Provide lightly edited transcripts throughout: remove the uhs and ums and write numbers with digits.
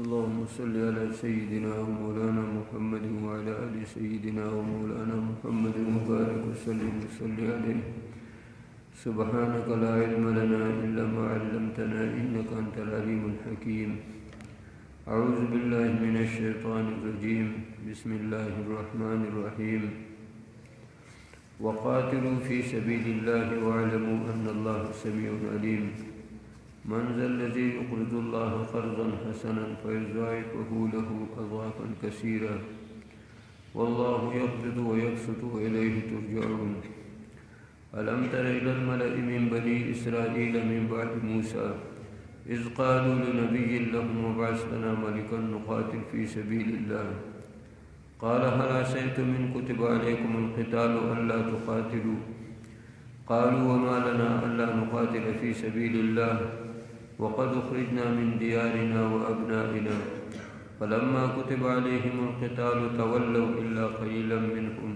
اللهم صل على سيدنا ومولانا محمد وعلى آل سيدنا ومولانا محمد وبارك وسلم عليه. سبحانك لا علم لنا إلا ما علمتنا إنك أنت العليم الحكيم. أعوذ بالله من الشيطان الرجيم. بسم الله الرحمن الرحيم. وقاتلوا في سبيل الله واعلموا أن الله سميع عليم. من ذا الذي يقرض الله قرضا حسنا فيضاعفه له أضعافا كثيرا والله يقبض ويبسط وإليه ترجعون. ألم تر إلى الملأ من بني إسرائيل من بعد موسى إذ قالوا لنبي لهم ابعث لنا ملكا نقاتل في سبيل الله قال هل عسيتم إن كتب عليكم القتال ألا تقاتلوا قالوا وما لنا ألا نقاتل في سبيل الله وقد أخرجنا من ديارنا وأبنائنا فلما كتب عليهم القتال تولوا إلا قليلا منهم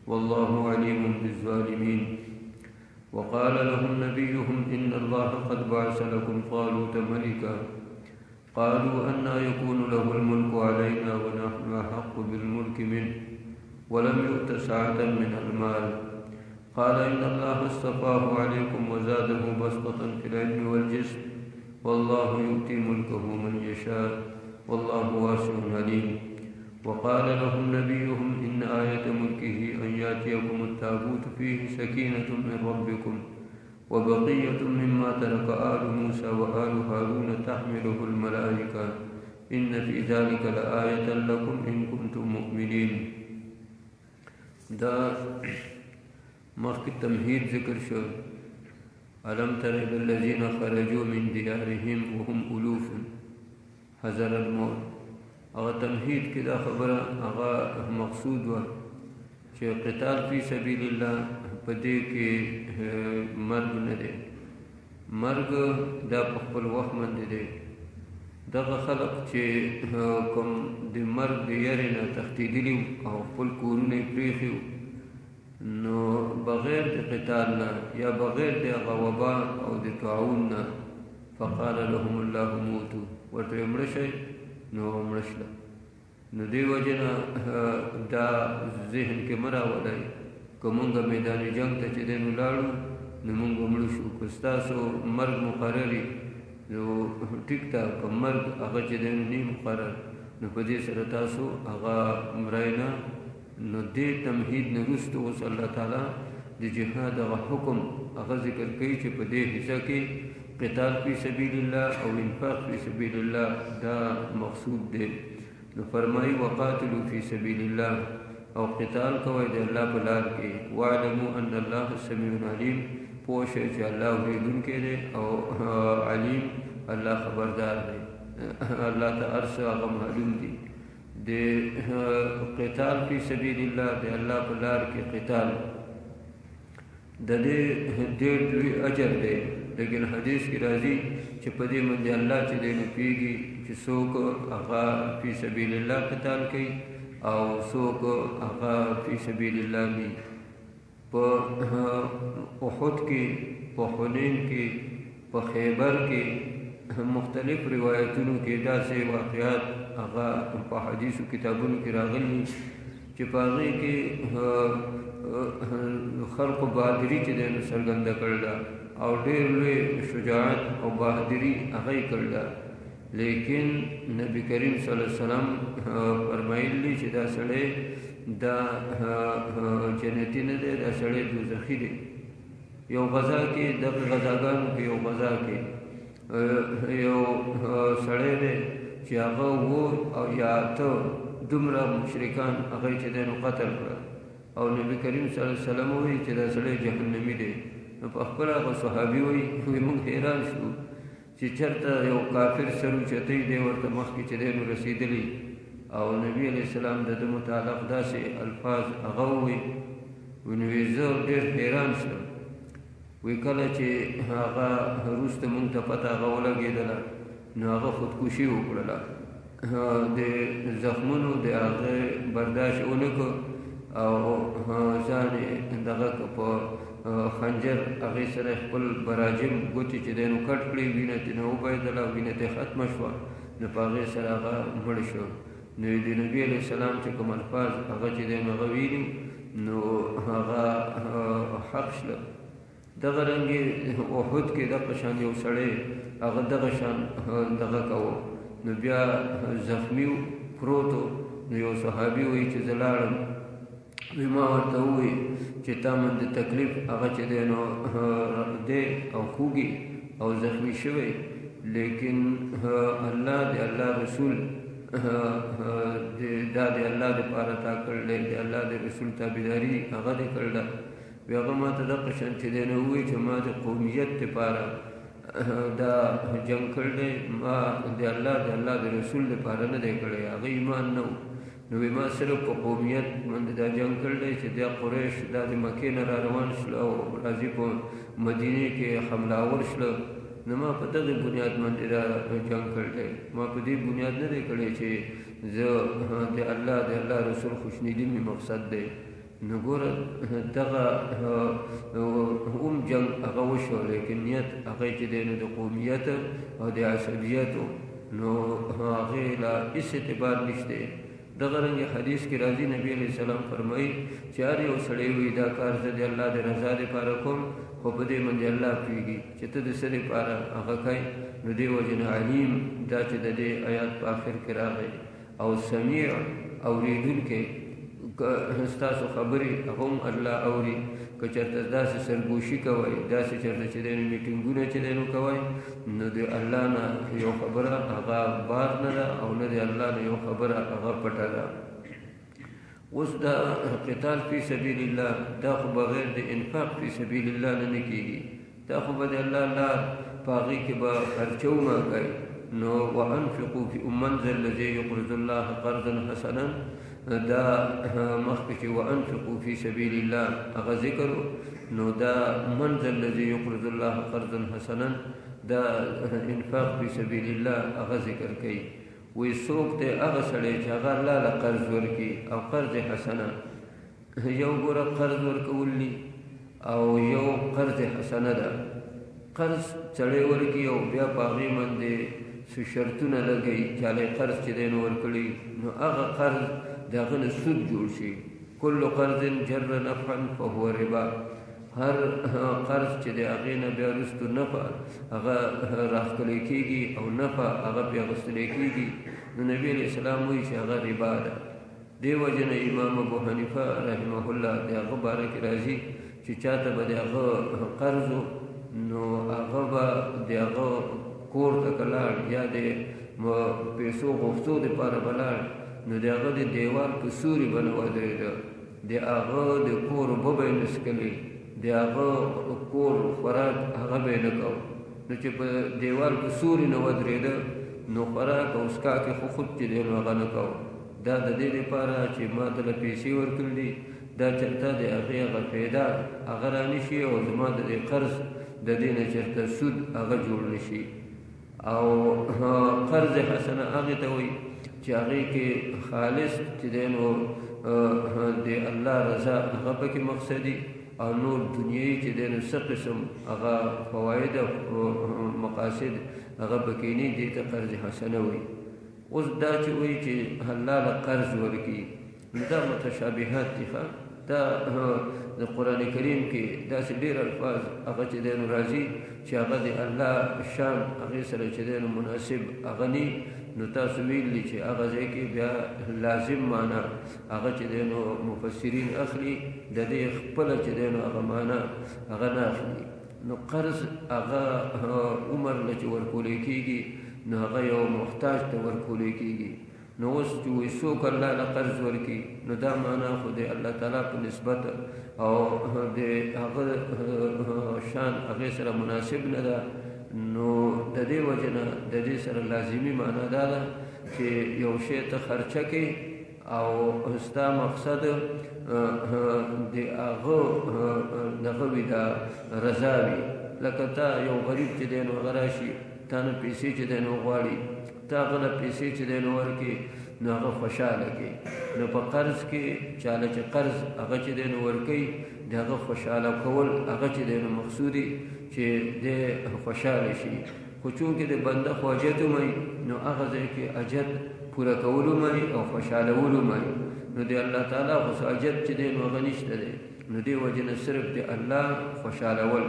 والله عليم بالظالمين. وقال لهم نبيهم إن الله قد بعث لكم طالوت ملكا قالوا أنى يكون له الملك علينا ونحن أحق بالملك منه ولم يؤت سعة من المال قال إن الله اصطفاه عليكم وزاده بسطة في العلم والجسم والله يؤتي ملكه من يشاء والله واسع عليم. وقال لهم نبيهم إن آية ملكه أن يأتيكم التابوت فيه سكينة من ربكم وبقية مما ترك آل موسى وآل هارون تحمله الملائكة إن في ذلك لآية لكم إن كنتم مؤمنين. دا مخکې تمهید ذکر شو. ألم تر إلى الذين خرجوا من ديارهم وهم ألوف حذر الموت. هغه تمهید کې دا خبره هغه مقصود و چې قتال فی سبیل الله په دې کې مرګ نه دی. مرګ دا په خپل وخت باندې دی. دغه خلق چې کوم د مرګ د یاري نه تښتېدلي او خپل کورونه پرېښي نو بغیر د قتال نه یا بغیر د هغه وبا او د طاعون نه فقال لهم الله موتوا ورته مړه شئ نو مړه شله. نو دې وجه نه دا ذهن کې مه راولئ که مونږ میدان جنګ ته چې دی نو لاړو نو مونږ به مړه شو. که ستاسو مرګ مقرر وي نو ټیک ته که مرګ هغه چې دی نو نه مقرر نو په دې سره تاسو هغه مړی نه. نو دې تمهید نه وروسته اوس الله تعالی د جهاد هغه حکم هغه ذکر کوي چې په دې حصه کې قتال فی سبیل الله او انفاق فی سبیل الله دا مقصود دی. نو فرمایي وقاتلوا فی سبیل الله او قتال کوي د الله په لار کې واعلموا ان الله سمیع علیم. پوه شئ چې الله اورېدونکی دی او علیم الله خبردار دی. الله ته هر څه هغه معلوم دي. د قتال فی سبیل الله د الله په لار کې قتال د دې ډېر لوی اجر دی. لیکن حدیث کی راځي چې په دې باندې الله چې دی نو پوهېږي چې څوک هغه فی سبیل الله قتال کوي او څوک هغه فی سبیل الله نه. په احد کې په حنین کې په خیبر کې مختلف روایتونو کې داسې واقعات هغه په حدیثو کتابونو کې راغلي چې په هغې کې خلقو بهادري چې دی نو څرګنده کړې ده او ډېر لوی شجاعت او بهادري هغه یې کړې ده. لیکن نبی کریم صلی الله علیه وسلم فرمایلی چې دا سړی دا جنتي نه دی، دا سړی دوزخي دی. یو غذا کې دغه غذاګانو کې یو غذا کې یو سړی دی چې هغه و او یا ته دومره مشرکان هغه چې دی نو قتل کړه او نبی کریم صلی الله علیه وسلم وایي چې دا سړی جهنمي دی. نو په خپله هغه صحابي وایي موږ حیران شو چې چېرته یو کافر سر اوچتی دی ورته مخکې چې دی نو رسېدلی او نبي علیه السلام د ده متعلق داسې الفاظ هغه ووایي. نو زه ډېر حیران شوم. وی کله چې هغه وروسته مونږ ته پته هغه ولګېدله نو هغه خودکشي وکړله. د زخمونو د هغه برداشت ونه کړ او ځان دغه په خنجر هغې سره خپل براجم ګوتې چې دی نو کټ کړي، وینه ترې نه وبهېدله، وینه ترې ختمه شوه، نو په هغې سره هغه مړ شو. نو د نبي علیه السلام چې کوم الفاظ هغه چې دی نو هغه ویلي نو هغه حق شله. دغه رنګې احد کې دغه شان یو سړی هغه دغه شان دغه کوو، نو بیا زخمي پروت و. نو یو صحابي وایي چې زه لاړم، وی ما ورته ووایي چې تا من د تکلیف هغه چې دی نو دی او خوږي او زخمي شوی، لیکن الله د الله رسول دا د الله دپاره تا کړلی، د الله د رسول تابعداري هغه دې کړله. بیا هغه ما ته دغه شان چې دی نو ووایي چې ما د قومیت دپاره دا جنګ کړلی، ما د الله د رسول دپاره نه دی کړی، هغه ایمان نه و. نو ما صرف په قومیت باندې دا جنګ کړلی چې دا قریش دا د مکې نه را روان شله او راځي په مدینې کې حمله ور شله، نو ما په دغه بنیاد باندې دا جنګ کړلی، ما په دې بنیاد نه دی کړی چې زه د الله رسول خوشنودي مې مقصد دی. نو ګوره دغه جنګ هغه وشو، لیکن نیت هغه چې دی نو د قومیت او د عصبیت نو هغې لا هېڅ اعتبار نشته. دغه رنګ حدیث کې راځي نبی علیه السلام فرمایي چې هر یو سړی وایي دا کار زه د الله د رضا دپاره کوم، خو په دې باندې الله پوهېږي چې ته د څه دپاره هغه کوې. نو دې وجې نه علیم دا چې د دې آیات په آخر کې راغی، او سمیع اورېدونکی ستاسو خبرې هغه هم الله اوري. که چېرته داسې سرګوشي کوئ، داسې چېرته چې دی نو میټینګونه چې دی نو کوئ، نو د الله نه یو خبره هغه بار نه ده، او نه د الله نه یو خبره هغه پټه ده. اوس دا قتال فی سبیل الله دا خو بغیر د انفاق فی سبیل الله نه کېږي، دا خو به د الله لار په هغې کې به خرچه وماږئ. نو وانفقوا فی من ذا الذی یقرض الله قرضا حسنا، دا مخکې چې وانفقوا فی سبیل الله هغه ذکر، نو دا من ذا الذی یقرض الله قرضا حسنا دا انفاق فی سبیل الله هغه ذکر کوي. وی څوک دی هغه سړی چې هغه الله له قرض ورکړي او قرض حسنه، یو ګوره قرض ورکول دي او یو قرض حسنه ده. قرض سړی ورکړي او بیا په هغې باندې څه شرطونه لګوي، چاله قرض چې دی نو ورکړي، نو هغه قرض د هغه نه سود جوړ شي. کل قرض جر نفعا فهو ربا، هر قرض چې د هغې نه بیا وروستو نفع هغه راښکلی کېږي او نفع هغه پرې اخیستلی کېږي، نو نبي علیه السلام وایي چې هغه ربا ده. دې وجې نه امام ابو حنیفه رحمه الله د هغه باره کې راځي چې چاته به د هغه قرض نو هغه به د هغه کور ته که لاړ یا د پیسو غوښتو دپاره به لاړ، نو د هغه د دیوال په سوري به نه ودرېده، د هغه د کور اوبه به یې نه څښلې، د هغه کور خوراک هغه به یې نه کوو. نو چې په دیوال په سوري نه ودرېده نو خوراک او څښاک یې خو خود چې دی نو هغه نه کوو. دا د دې دپاره چې ما ته له پیسې ورکړل دي، دا چېرته د هغې هغه پیدا هغه را نه شي، او زما د دې قرض د دې نه چېرته سود هغه جوړ نه شي. او قرض حسنه هغې ته وایي چې هغې کې خالص چې دی نو د الله رضا هغه پکې مقصدي، او نور دنیایي چې دی نو څه قسم هغه فواید او مقاصد هغه پکې نه دي، ته قرض حسنه وایي. اوس دا چې وایي چې الله له قرض ورکړي، نو دا متشابهات دي. دا د قرآن کریم کې داسې ډېر الفاظ هغه چې دی نو راځي چې هغه د الله شان هغې سره چې دی نو مناسب هغه ني، نو تاسو ویلي چې هغه ځای کې بیا لازم معنا هغه چې دی نو مفسرین اخلي، د دې خپله چې دی نو هغه معنا هغه نه اخلي. نو قرض هغه عمر له چې ورکولی کېږي، نو هغه یو محتاج ته ورکولی کېږي. نو اوس چې وایي څوک الله له قرض ورکړي، نو دا معنا خو د الله تعالی په نسبت او د هغه شان هغې سره مناسب نه ده. نو د دې وجې نه د دې سره لازمي معنا دا ده چې یو شی ته خرچه کړې او ستا مقصد د هغه دغه وي دا رضا وي. لکه تا یو غریب چې دی نو هغه راشي تا نه پیسې چې دی نو غواړي، ته هغه له پیسې چې دی نو ورکړې نو هغه خوشحاله کړي. نو په قرض کې چاله چې قرض هغه چې دی نو ورکوي د هغه خوشحاله کول هغه چې دی نو مقصودي چې دی خوشحاله شي. خو چونکې د بنده خو حاجت ومئ نو هغه ځای کې حاجت پوره کول ومئ او خوشحالول ومئ. نو د الله تعالی خو حاجت چې دی نو هغه نشته دی، نو دې وجې نه صرف د الله خوشحالول.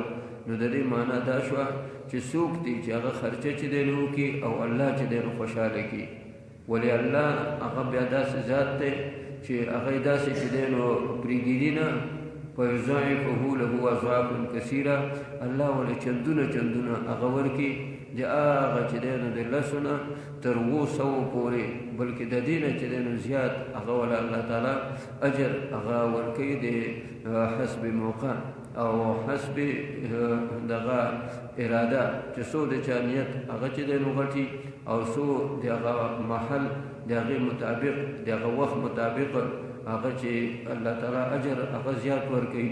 نو د دې معنا دا شوه چې څوک دی چې هغه خرچه چې دی نو وکړي او الله چې دی نو خوشحاله کړي. ولې الله هغه بیا داسې ذات دی چې هغه داسې چې دی نو پرېږدي نه، فیضاعفه له اضعافا کثیره. الله ولې چندونه چندونه هغه ورکړي د هغه چې دی نو د لسو نه تر 200 پورې، بلکې د دې نه چې دی نو زیات هغه وله الله تعالی اجر هغه ورکوي د حسب موقع او حسب دغه اراده چې څو د چا نیت هغه چې دی نو غټي او څو د هغه محل د هغې مطابق د هغه وخت مطابق هغه چې الله تعالی اجر هغه زیات ورکوي.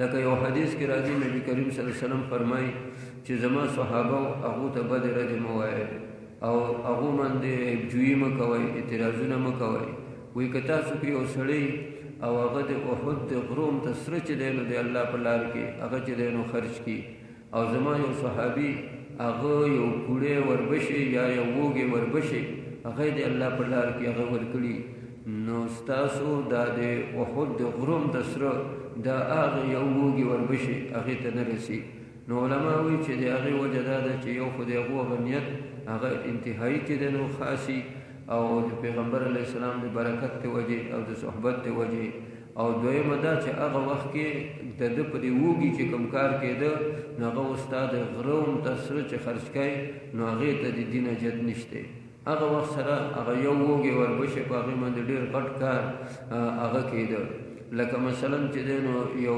لکه یو حدیث کې راځي نبی کریم صلی الله علیه وسلم فرمایي چې زما صحابه هغو ته بد رد مه وایئ او هغو باندې عیبجویي مه کوئ، اعتراضونه مه کوئ. وایي که تاسو کې یو سړی او هغه د احد د غروم ته سره چې دی نو د الله په لار کې هغه چې دی نو خرج کړي، او زما یو صحابي هغه یو کوړی وربشي یا یو وږی وربشي هغه د الله په لار کې هغه ورکړي، نو ستاسو دا د احد د غروم د سره دا هغه یو وږی وربشي هغې ته نه رسي. نو علما وایي چې د هغې وجه دا ده چې یو خو د هغو هغه نیت هغه انتهایي چې دی نو خاصي او د پیغمبر علیه السلام د برکت د وجې او د صحبت د وجې، او دویمه دا چې هغه وخت کې د ده په دې وږي چې کوم کار کېده نو هغه استاد غروم ته سره چې خرج کوي نو هغې ته د دین حاجت نشته. هغه وخت سره هغه یو وږی وربشي په هغې باندې ډېر غټ کار هغه کېده. لکه مثلا چې دی نو یو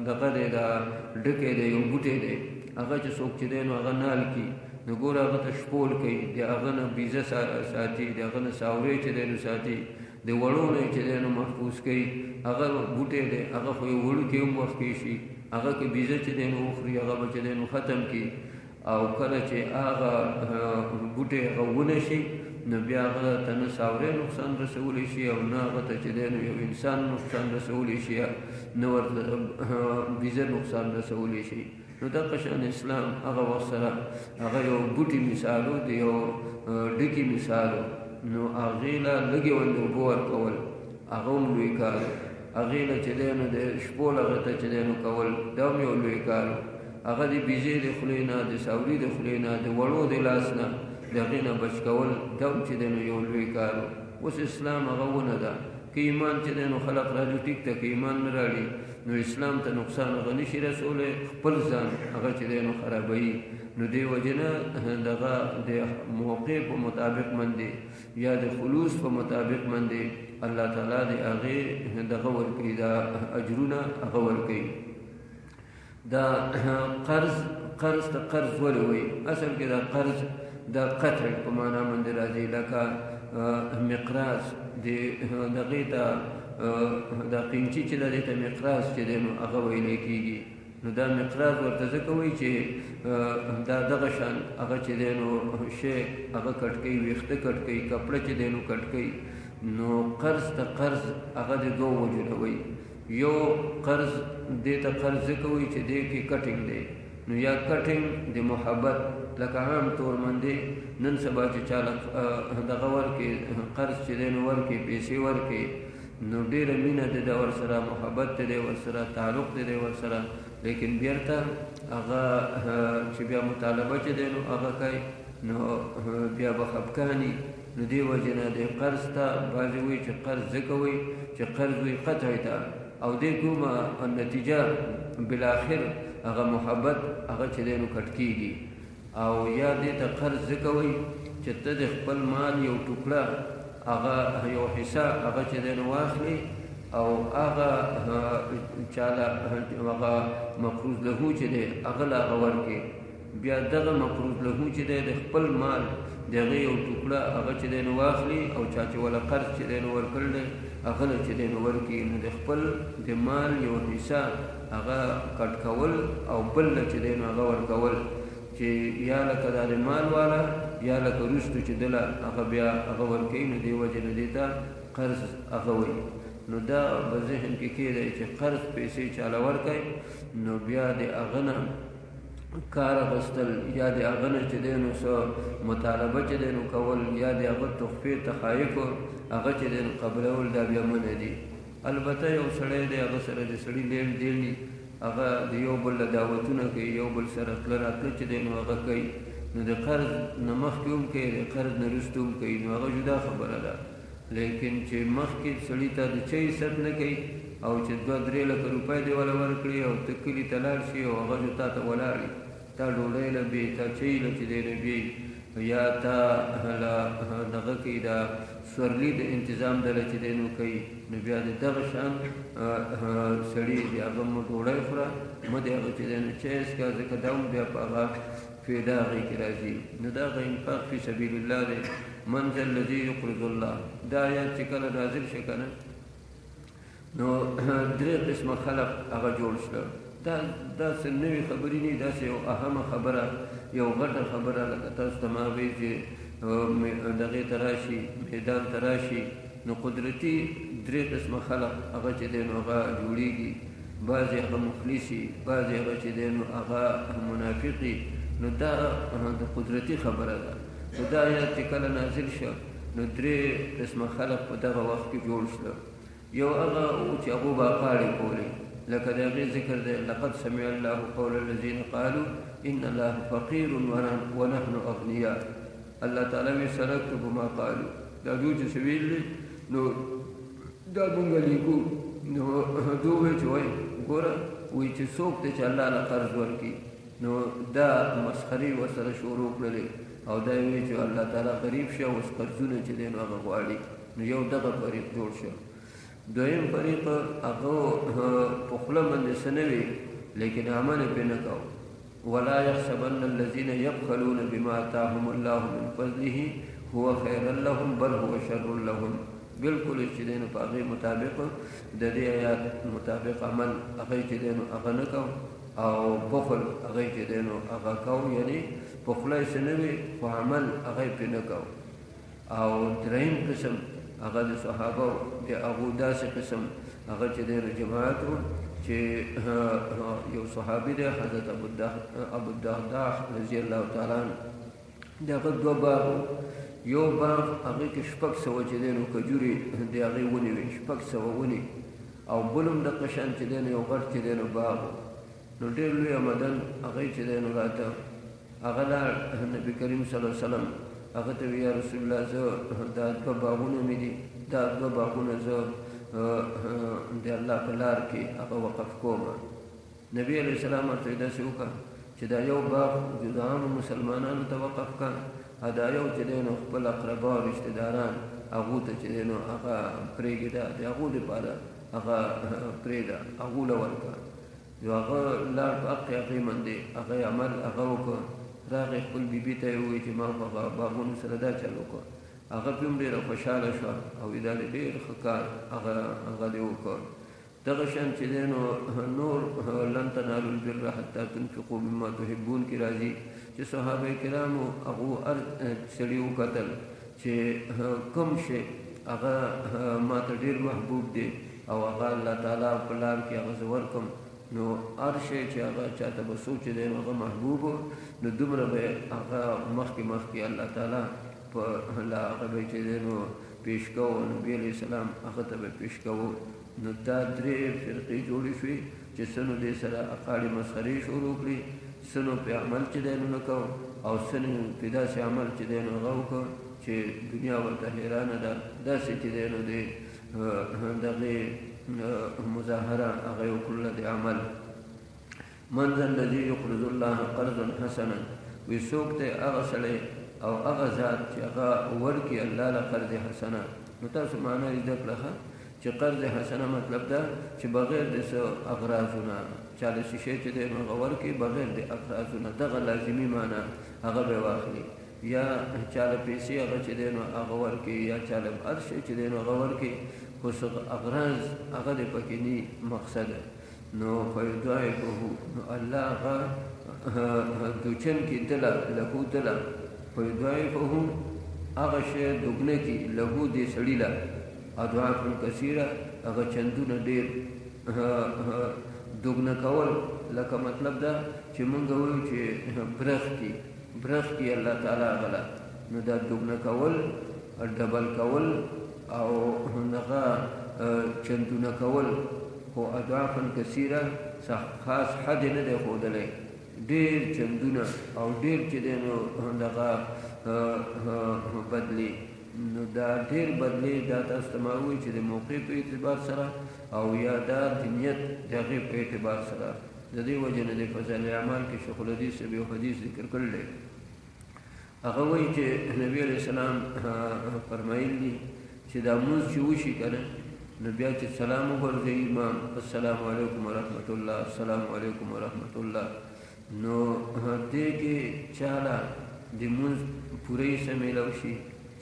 دغه دی دا ډکی دی یو بوټی دی هغه چې څوک چې دی نو هغه نال کي نو ګوره هغه ته شپول کوي، د هغه نه بیزه ساتي، د هغه نه ساورې چې دی نو ساتي، د وړو نه چې دی نو محفوظ کوي. هغه بوټی دی هغه خو یو وړوکی هم وخت کې شي، هغه کې بیزه چې دی نو وخوري هغه به چې دی نو ختم کړي، او کله چې هغه بوټی هغه ونه شي نو بیا هغه ته نه ساورې نقصان رسولی شي او نه هغه ته چې دی نو یو انسان نقصان رسولی شي، نه ورته بیزه نقصان رسولی شي. نو دغه شان اسلام هغه وخت سره هغه یو بوټي مثالو د یو ډکي مثالو، نو هغې له لږې غوندې اوبه ورکول هغه هم لوی کار، هغې له چې دی نو د شپول هغه ته چې دی نو کول دا هم یو لوی کار، هغه د بیزې د خولې نه، د ساوري د خولې نه، د وړو د لاس نه د هغې نه بچ کول دا هم چې دی نو یو لوی کار. اوس اسلام هغه ونه ده که ایمان چې دی نو خلق راځي ټیک ته، که ایمان نه راړي نو اسلام ته نقصان هغه نشي رسولی، خپل ځان هغه چې دی نو خرابوي. نو دې وجې نه دغه د موقع په مطابق باندې یا د خلوص په مطابق باندې الله تعالی د هغې دغه ورکوي، دا اجرونه هغه ورکوي. دا قرض ته قرض ولې وایي؟ اصل کې دا قرض دا قطع په معنا باندې راځي، لکه مقراض دغې ته دا قیمچي چې دې ته مقراض چې دی نو هغه ویلی کېږي. نو دا مقراض ورته ځکه وایي چې دا دغه شان هغه چې دی نو شی هغه کټ کوي، ویښته کټ کوي، کپړه چې دی نو کټ کوي. نو قرض ته قرض هغه د دوه وجو نه وایي. یو قرض دې ته قرض ځکه وایي چې دې کې کټینګ دی، نو یا کټینګ د محبت، لکه عام طور باندې نن سبا چې چاله دغه ورکړي قرض چې دی نو ورکړي پیسې ورکړي نو ډېره مینه دی د ورسره، محبت دی ورسره، تعلق دی ورسره، لیکن بیرته هغه چې بیا مطالبه چې دی نو هغه کوي نو بیا به خفګاني. نو دې وجې نه د قرض ته بعضې وایي چې قرض ځکه وایي چې قرض وایي قطعي ته، او دې کومه نتیجه بالاخر هغه محبت هغه چې دی نو کټ کېږي. او یا دې ته قرض ځکه وایي چې ته د خپل مال یو ټوکړه هغه یو حصه هغه چې دی نو واخلي او هغه چاله هغه مقروض له چې دی هغه له هغه ورکړي، بیا دغه مقروض له چې دی د خپل مال د هغې یو ټوکړه هغه چې دی نو واخلي او چا چې وله قرض چې دی نو ورکړل دی هغه له چې دی نو ورکړي. نو د خپل د مال یو حصه هغه کټ کول او بل له چې دی نو هغه ورکول، چې یا لکه دا د مال والا یا لکه وروستو چې دله هغه بیا هغه ورکوي نو دې وجې نه دې ته قرض هغه وایي. نو دا به ذهن کې کېدی چې قرض پیسې چاله ورکوي نو بیا د هغه نه کار اخیستل یا د هغه نه چې دی نو څه مطالبه چې دی نو کول یا د هغه تحفې تحایف هغه چې دی نو قبلول دا بیا منع دي. البته یو سړی دی هغه سره د سړي لین دین دي هغه د یو بل دعوتونه کوي یو بل سره تله راتله چې دی نو هغه کوي نو د قرض نه مخکې هم کوي د قرض نه وروسته هم کوي نو هغه جدا خبره ده. لیکن چې مخکې سړي ته د چا حساب نه کوي او چې 2-3 لکه روپۍ دی ولا ورکړي او ته کلي ته لاړ شي او هغه جو تا ته ولاړي تا ډوډۍ له بې تا چای له چې دی نه بې یا تا دغه کوي دا سورلي د انتظام دله چې دی نو کوي نو بیا د دغه شان سړي د هغه مو ډوډۍ خوره مه د هغه چې دی نو چای څښه ځکه دا هم بیا په هغه فایده هغې کې راځي. نو دا هغه انفاق فی سبیل الله دی. من ذا الذي يقرض الله دا آیات چې کله نازل شي که نه نو 3 قسمه خلق هغه جوړ شله. دا داسې نوې خبرې نه داسې یو اهمه خبره یو غټه خبره لکه تاسو ته ما وایي چې دغې ته راشي میدان ته راشي نو قدرتي 3 قسمه خلق هغه چې دی نو هغه جوړېږي. بعضې هغه مخلصي بعضې هغه چې دی نو هغه منافقي. نو دا د قدرتي خبره ده. نو دا آیات چې کله نازل شو نو 3 قسمه خلق په دغه وخت کې جوړ شله. یو هغه چې هغو به اقاړې کولې لکه د هغې ذکر دی لقد سمع الله قول الذين قالوا ان الله فقير ونحن اغنياء. الله تعالی وی سنكتب ما قالوا دا دوی چې ویل نو دا مونږ لیکو. نو دوی وایي چې وایي ګوره وایي چې څوک دی چې الله له قرض ورکړي نو دا مسخرې ورسره شروع کړلې او دا یې وایي چې الله تعالی غریب شه اوس قرضونه چې دی نو هغه غواړي. نو یو دغه فریق جوړ شو. دویم فریق هغه په خوله باندې څه نه وي لیکن عمل یې پرې نه کوو. ولا يحسبن الذين يبخلون بما آتاهم الله من فضله هو خيرا لهم بل هو شر لهم. بالکل چې دی نو په هغې مطابق د دې آیات مطابق عمل هغه چې دی نو هغه نه کوو او بخل هغه چې دی نو هغه کوو یعنې په خوله یې څه نه وي خو عمل هغه یې پرې نه کوو. او دریم قسم هغه د صحابه د هغو داسې قسم هغه چې دی نو جماعت و چې یو صحابي دی حضرت ابوالدرداء رضی الله تعالی عنه د هغه 2 باغ یو باغ هغې کې 600 چې دی نو کجورې د هغې ونې وې 600 ونې او بل هم دغه شان چې دی نو یو غټ چې دی نو باغ نو ډېر لوی آمدن هغې چې دی نو راته هغه لاړ نبي کریم صلی الله علیه وسلم هغه ته وی یا رسول الله زه دا 2 باغونه مې دي دا 2 باغونه زه د الله په لار کې هغه وقف کوم. نبی علیه السلام ورته داسې وکړه چې دا یو باغ د عامو مسلمانانو ته وقف کړه دا یو چې دی نو خپل اقربا او رشته داران هغو ته چې دی نو هغه پرېږده د هغو دپاره هغه پرېږده هغو له ورکړه. یو هغه لاړ په حق هغې باندې هغه عمل هغه وکړه راغی خپل بیبي ته یې ووایي چې ما په هغه باغونو سره دا چل وکړه. هغه پې هم ډېره خوشحاله شوه او دا دی ډېر ښه کار هغه دې وکړ. دغه شان چې دی نو نور لن تنالوا البر حتى تنفقوا مما تحبون کې راځي چې صحابه کرامو هغو هر سړي وکتل چې کوم شی هغه ما ته ډېر محبوب دی او هغه الله تعالی په لار کې هغه زه ورکړم نو هر شی چې هغه چاته به سوچ دی نو هغه محبوب نو دومره به هغه مخکې الله تعالی په هغه به چې دی نو پیش کوو نبي علیه السلام هغه ته به پیش کوو. نو دا 3 فرقې جوړې شوې چې څه نو دې سره اقاړې مسخرې شروع کړي څه نو پې عمل چې دی نو نه کوو او څه نو پې داسې عمل چې دی نو هغه وکړو چې دنیا ورته حیرانه ده داسې چې دی نو د دغې مظاهره هغه یې وکړله د عمل. من ذا الذي يقرض الله قرضا حسنا وی څوک دی هغه سړی او هغه ذات چې هغه ورکړي الله له قرض حسنه. نو تاسو معنا یې زده کړه چې قرض حسنه مطلب ده چې بغیر د څه اغراضونه چاله شي چې دی نو هغه ورکړي بغیر د اغراضونه دغه لازمي معنا هغه به واخلي یا چاله پیسې هغه چې دی نو هغه ورکړي یا چاله هر شی چې دی نو هغه ورکړي خو څه اغراض هغه د پکې نه مقصد نو فیضاعفه نو الله هغه دوچن کې دله لکو دله فیضاعفه هغه شی دوګنه کی له دې سړي له اضعاف کثیره هغه چندونه ډېر دوګنه کول لکه مطلب دا چې مونږ وایو چې برخ کی الله تعالی غلا نو دا دوګنه کول ډبل کول او هغه چندونه کول خو اضعاف کثیره خاص حد نه دی ښودلی ډېر چندونه او ډېر چې دی نو دغه بدلی نو دا ډېر بدلی دا تاسو ته ما ووایي چې د موقع په اعتبار سره او یا دا د نیت د هغې په اعتبار سره د دې وجه نه د فضایل اعمال کې شیخ الحدیث صاحب یو حدیث ذکر کړلی هغه وایي چې نبي علیه السلام فرمایل دي چې دا مونځ چې وشي که نه نو بیا چې سلام وګرځوي امام السلام علیکم ورحمت الله السلام علیکم ورحمت الله نو دې کې چاله د مونځ پوره حصه میلاو شي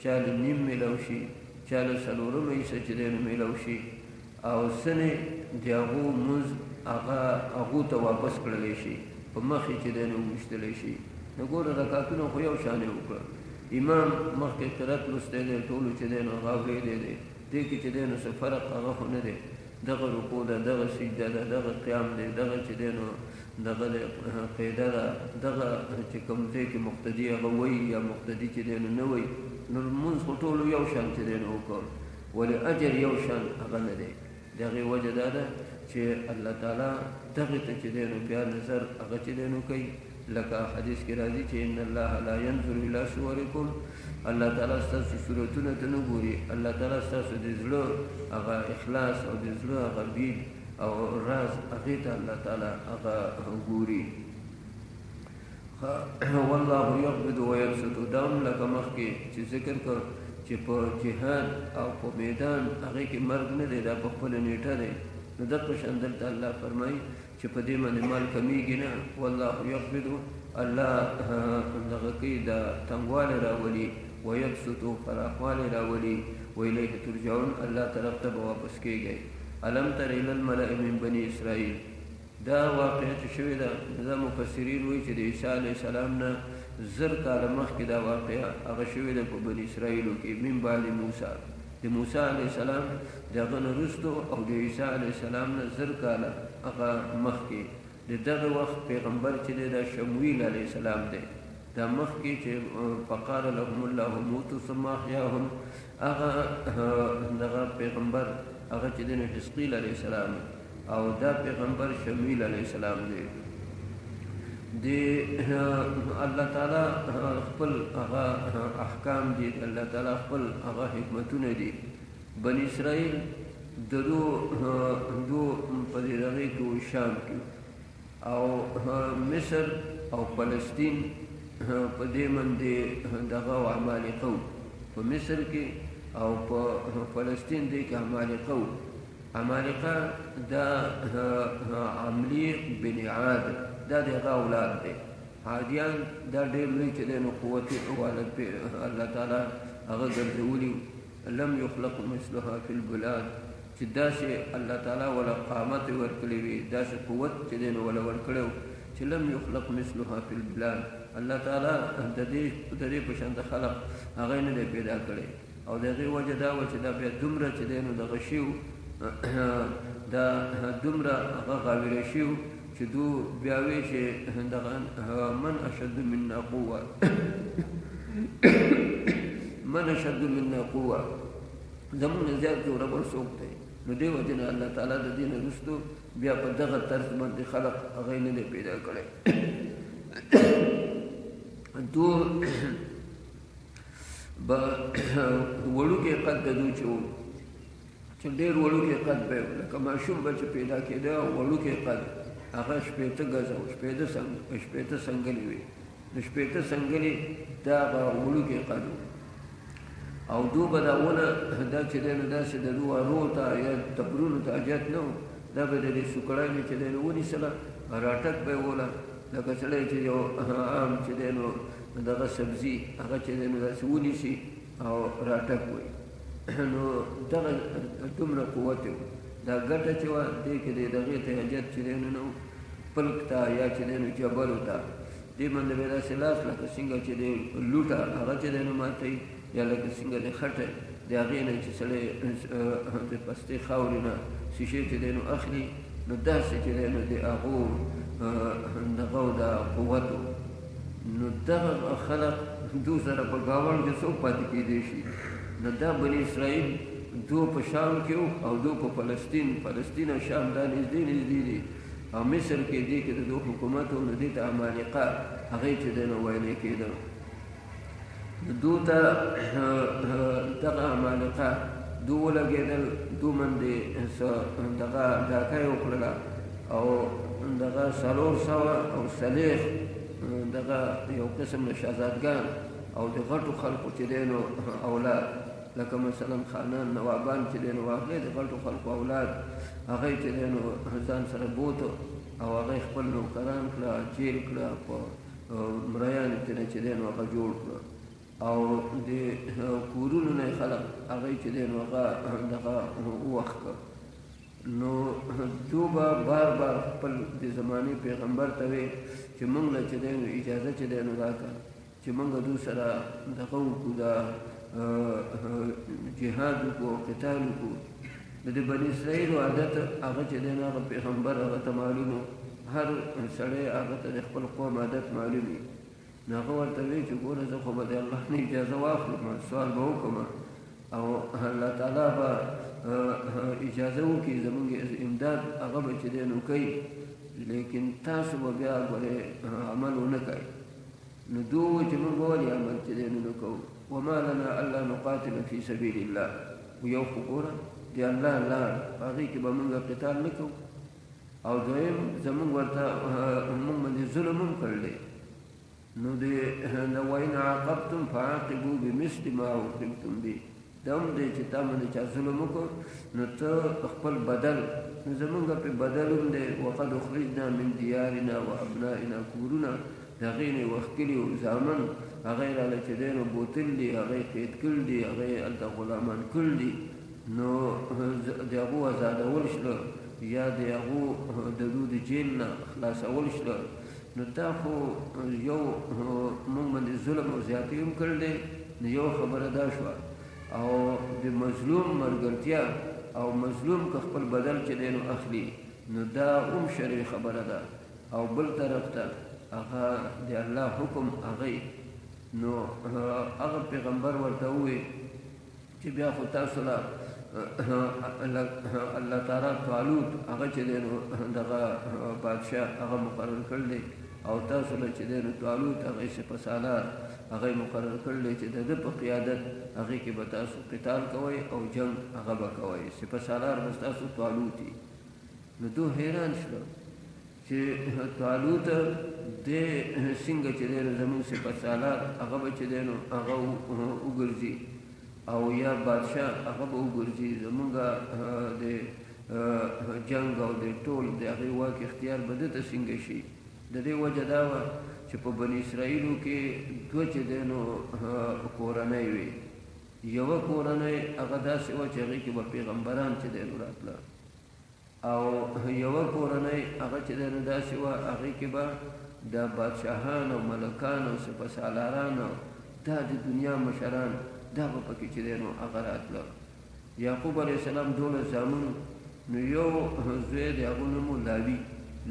چاله نیم میلاو شي چاله څلورمه حصه چې دی نو میلاو شي او سنې د هغو مونځ هغو ته واپس کړلی شي په مخې چې دی نو وویشتلی شي نو ګوره رکعتونه خو یو شان یې وکړه امام مخکې قرات لوستی دی ټولو چې دی نو هغه اورېدی دی دې کې چې دی نو څه فرق هغه خو نه دی دغه رکوع ده دغه سجده ده دغه قیام دی دغه چې دی نو دغه قاعده ده دغه چې کوم ځای کې مقتدي هغه وایي یا مقتدي چې دی نو نه وایي نو لمونځ خو ټولو یو شان چې دی نو وکړ ولې اجر یو شان هغه نه دی د هغې وجه دا ده چې الله تعالی دغې ته چې دی نو بیا نظر هغه چې دی نو کوي لکه حدیث کې راځي چې ان الله لا ينظر الى صورکم الله تعالی ستاسو صورتونه ته نه ګوري الله تعالی ستاسو د زړه هغه اخلاص او د زړه هغه بید او راز هغې ته الله تعالی هغه ګوري والله یقبض ویبسط دا هم لکه مخکې چې ذکر کړ چې په جهاد او په میدان هغې کې مرګ نه دی دا په خپله نیټه دی نو دغه شان دلته الله فرمایي چې په دې باندې مال کمیږي نه والله یقبض الله دغه کوي دا تنګوالی راولي ویبسطو فراخوالی راولي وإلیه ترجعون الله طرف ته به واپس کېږئ الم تر الی الملأ من بني اسرائیل دا واقعیت شوې ده دا مفسرین وایي چې د عیسی علیه السلام نه زر کاله مخکې دا واقعه هغه شوې ده په بني اسرائیلو کې من بعد موسی د موسی علیه السلام د هغه نه وروستو او د عیسی علیه السلام نه زر کاله هغه مخکې د دغه وخت پیغمبر چې دی دا شمویل علیه السلام دی دا مخکې چې فقال لهم الله موتوا ثم احیاهم هغه دغه پیغمبر هغه چې دی نو حزقیل علیه السلام او دا پیغمبر شمویل علیه السلام دی د الله تعالی خپل هغه احکام دي الله تعالی خپل هغه حکمتونه دي بني اسرائیل دو په دې هغې کې شام کې او مصر او فلسطین په دې باندې دغه عمالقه په مصر کې او په فلسطین دې کې عمالقه دا عملیق بن عاد دا دغه اولاد دی عادیان دا ډېر لوی چې دی نو قوت الله تعالی هغه ګرځولي لم یخلق مثلها فی البلاد چې داسې الله تعالی ولا قامت ورکړې وي داسې قوت چې دی نو ولا ورکړی چې لم یخلق مثلها فی البلاد الله تعالی د دې په شان د خلق هغه نه دی پیدا کړی او د هغې وجه دا وه چې دا بیا دومره چې دی نو دغه شي دا دومره هغه غاویره شي چې دو بیا وی چې دغه من اشد منا قوه من اشد منا قوه زمون زیات جوړول څوک دی نو دې وجه نه الله تعالی د دې نه وروستو بیا په دغه طرز باندې خلق هغه نه دی پیدا کړی دو به وړوکې قد د دو چې ډېر وړوکې قد به لکه ماشوم به چې پیدا کېده وړوکې قد هغه شپېته ګزه او شپېته سنګلې وي د شپېته سنګلې دا هغه وړوکې قد او دو به دا ونه دا چې دی نو داسې د دو ارو ته یا تبرونو ته حاجت نه و دا به د دې سوکړی مې چې دی نو ونیسله راټک به یې وله لکه سړی چې یو عام چې دی نو دغه سبزي هغه چې دی نو داسې ونیسي او راټک وي نو دغه دومره قوت و دا ګټه چې وه دې کې د دغې ته حاجت چې دی نو پلک ته یا چې دی نو جبلو ته د دې باندې به داسې لاس لکه څنګه چې د لوټه هغه چې دی نو ماتوي یا لکه څنګه د خټه د هغې نه چې سړی د پستې خاورې نه شیشې چې دی نو اخلي نو داسې چې دی نو د هغو دغه او د قوتو نو دغه خلق دو سره په ګاونډ کې څوک پاتې کېدی شي نو دا بني اسرائیل دو په شام کې او دو په فلسطین او شام دا نږدې دي او مصر کې دې کې د دو حکومت او دې ته عمالقه هغې چې دی نو ویلی کېده دو ته دغه عمالقه دو ولګېدل دو باندې دغه ډاکه یې وکړله او دغه 400 او صلیخ دغه یو قسم د شهزادګان او د غټو خلقو چې دی نو اولاد لکه مثلا خانان نوابان چې دی نو واغلې د غټو خلقو اولاد هغې چې دی نو ځان سره بوتو او هغې خپل نوکران کړه جیل کړه په مریانو کې نه چې دی نو هغه جوړ کړه او د کورونو نه خلق هغې چې دی نو هغه دغه ووخت نو دو به بار خپل د زمانې پیغمبر ته وی چې موږ له چې دی نو اجازه چې دی نو راکړه چې موږ دو سره دغه وکړو دا جهاد وکړو قتال وکړو د د بني اسرائیلو عادت هغه چې دی نو هغه پیغمبر هغه ته معلوم هر سړی هغه ته د خپل قوم عادت معلوم وي نو هغه ورته وی چې ګوره زه خو به د الله نه اجازه واخلم سوال به وکړم او الله تعالی به اجازه وکړي زموږ امداد هغه به چې دی نو کوي لیکن تاسو به بیا ګورې عمل ونه کوئ نو دو چې موږ به ولې عمل چې دی نو کوو وما لنا الا نقاتل فی سبیل الله یو خو ګوره د الله لار په هغې کې به موږ قتال نه کوو او دویم زموږ ورته موږ باندې ظلم هم کړلی نو د وإن عاقبتم فعاقبوا بمثل ما عوقبتم به دا هم دی چې تا باندې چا ظلم وکړو نو ته خپل بدل نو زمونږ پې بدل هم دی وقد اخرجنا من دیارنا و ابنائنا کورونه د هغې نه یې وښکلي و زامن هغې راله چې دی نو بوتل دي هغې قید کړل دي هغې هلته غلامان کړل دي نو د هغو ازادول شله یا د هغو د دو د جیل نه خلاصول شله نو دا خو یو موږ باندې ظلم او زیاتي هم کړل دی نو یو خبره دا شوه او د مظلوم مرګرتیا او مظلوم که خپل بدل چې دی نو اخلي نو دا هم شرعي خبره ده او بل طرف ته هغه د الله حکم هغې نو هغه پیغمبر ورته ووی چې بیا خو تاسو له الله تعالی طالوت هغه چې دی نو دغه بادشاه هغه مقرر کړی دی او تاسو له چې دی نو طالوت هغې سپهسالار هغې مقرر کړلی چې د ده په قیادت هغې کې به تاسو قتال کوئ او جنگ هغه به کوئ سپهسالار به ستاسو طالوت وي نو دو حیران شوه چې طالوت دی څنګه چې دی نو زموږ سپهسالار هغه به چې دی نو هغه وګرځي او یا بادشاه هغه به وګرځي زمونږ د جنگ او د ټول د هغې واک اختیار به ده ته څنګه شي د دې وجه دا وه چې په بني اسرائیلو کې دوه چې دی نو کورنۍ وي یوه کورنۍ هغه داسې وه چې هغې کې به پیغمبران چې دی نو راتله او یوه کورنۍ هغه چې دی نو داسې وه هغې کې به د بادشاهان او ملکان او سپهسالاران دا د دنیا مشران دا به پکې چې دی نو هغه راتله یعقوب علیه السلام 12 زامن نو یو زوی د هغو نوم و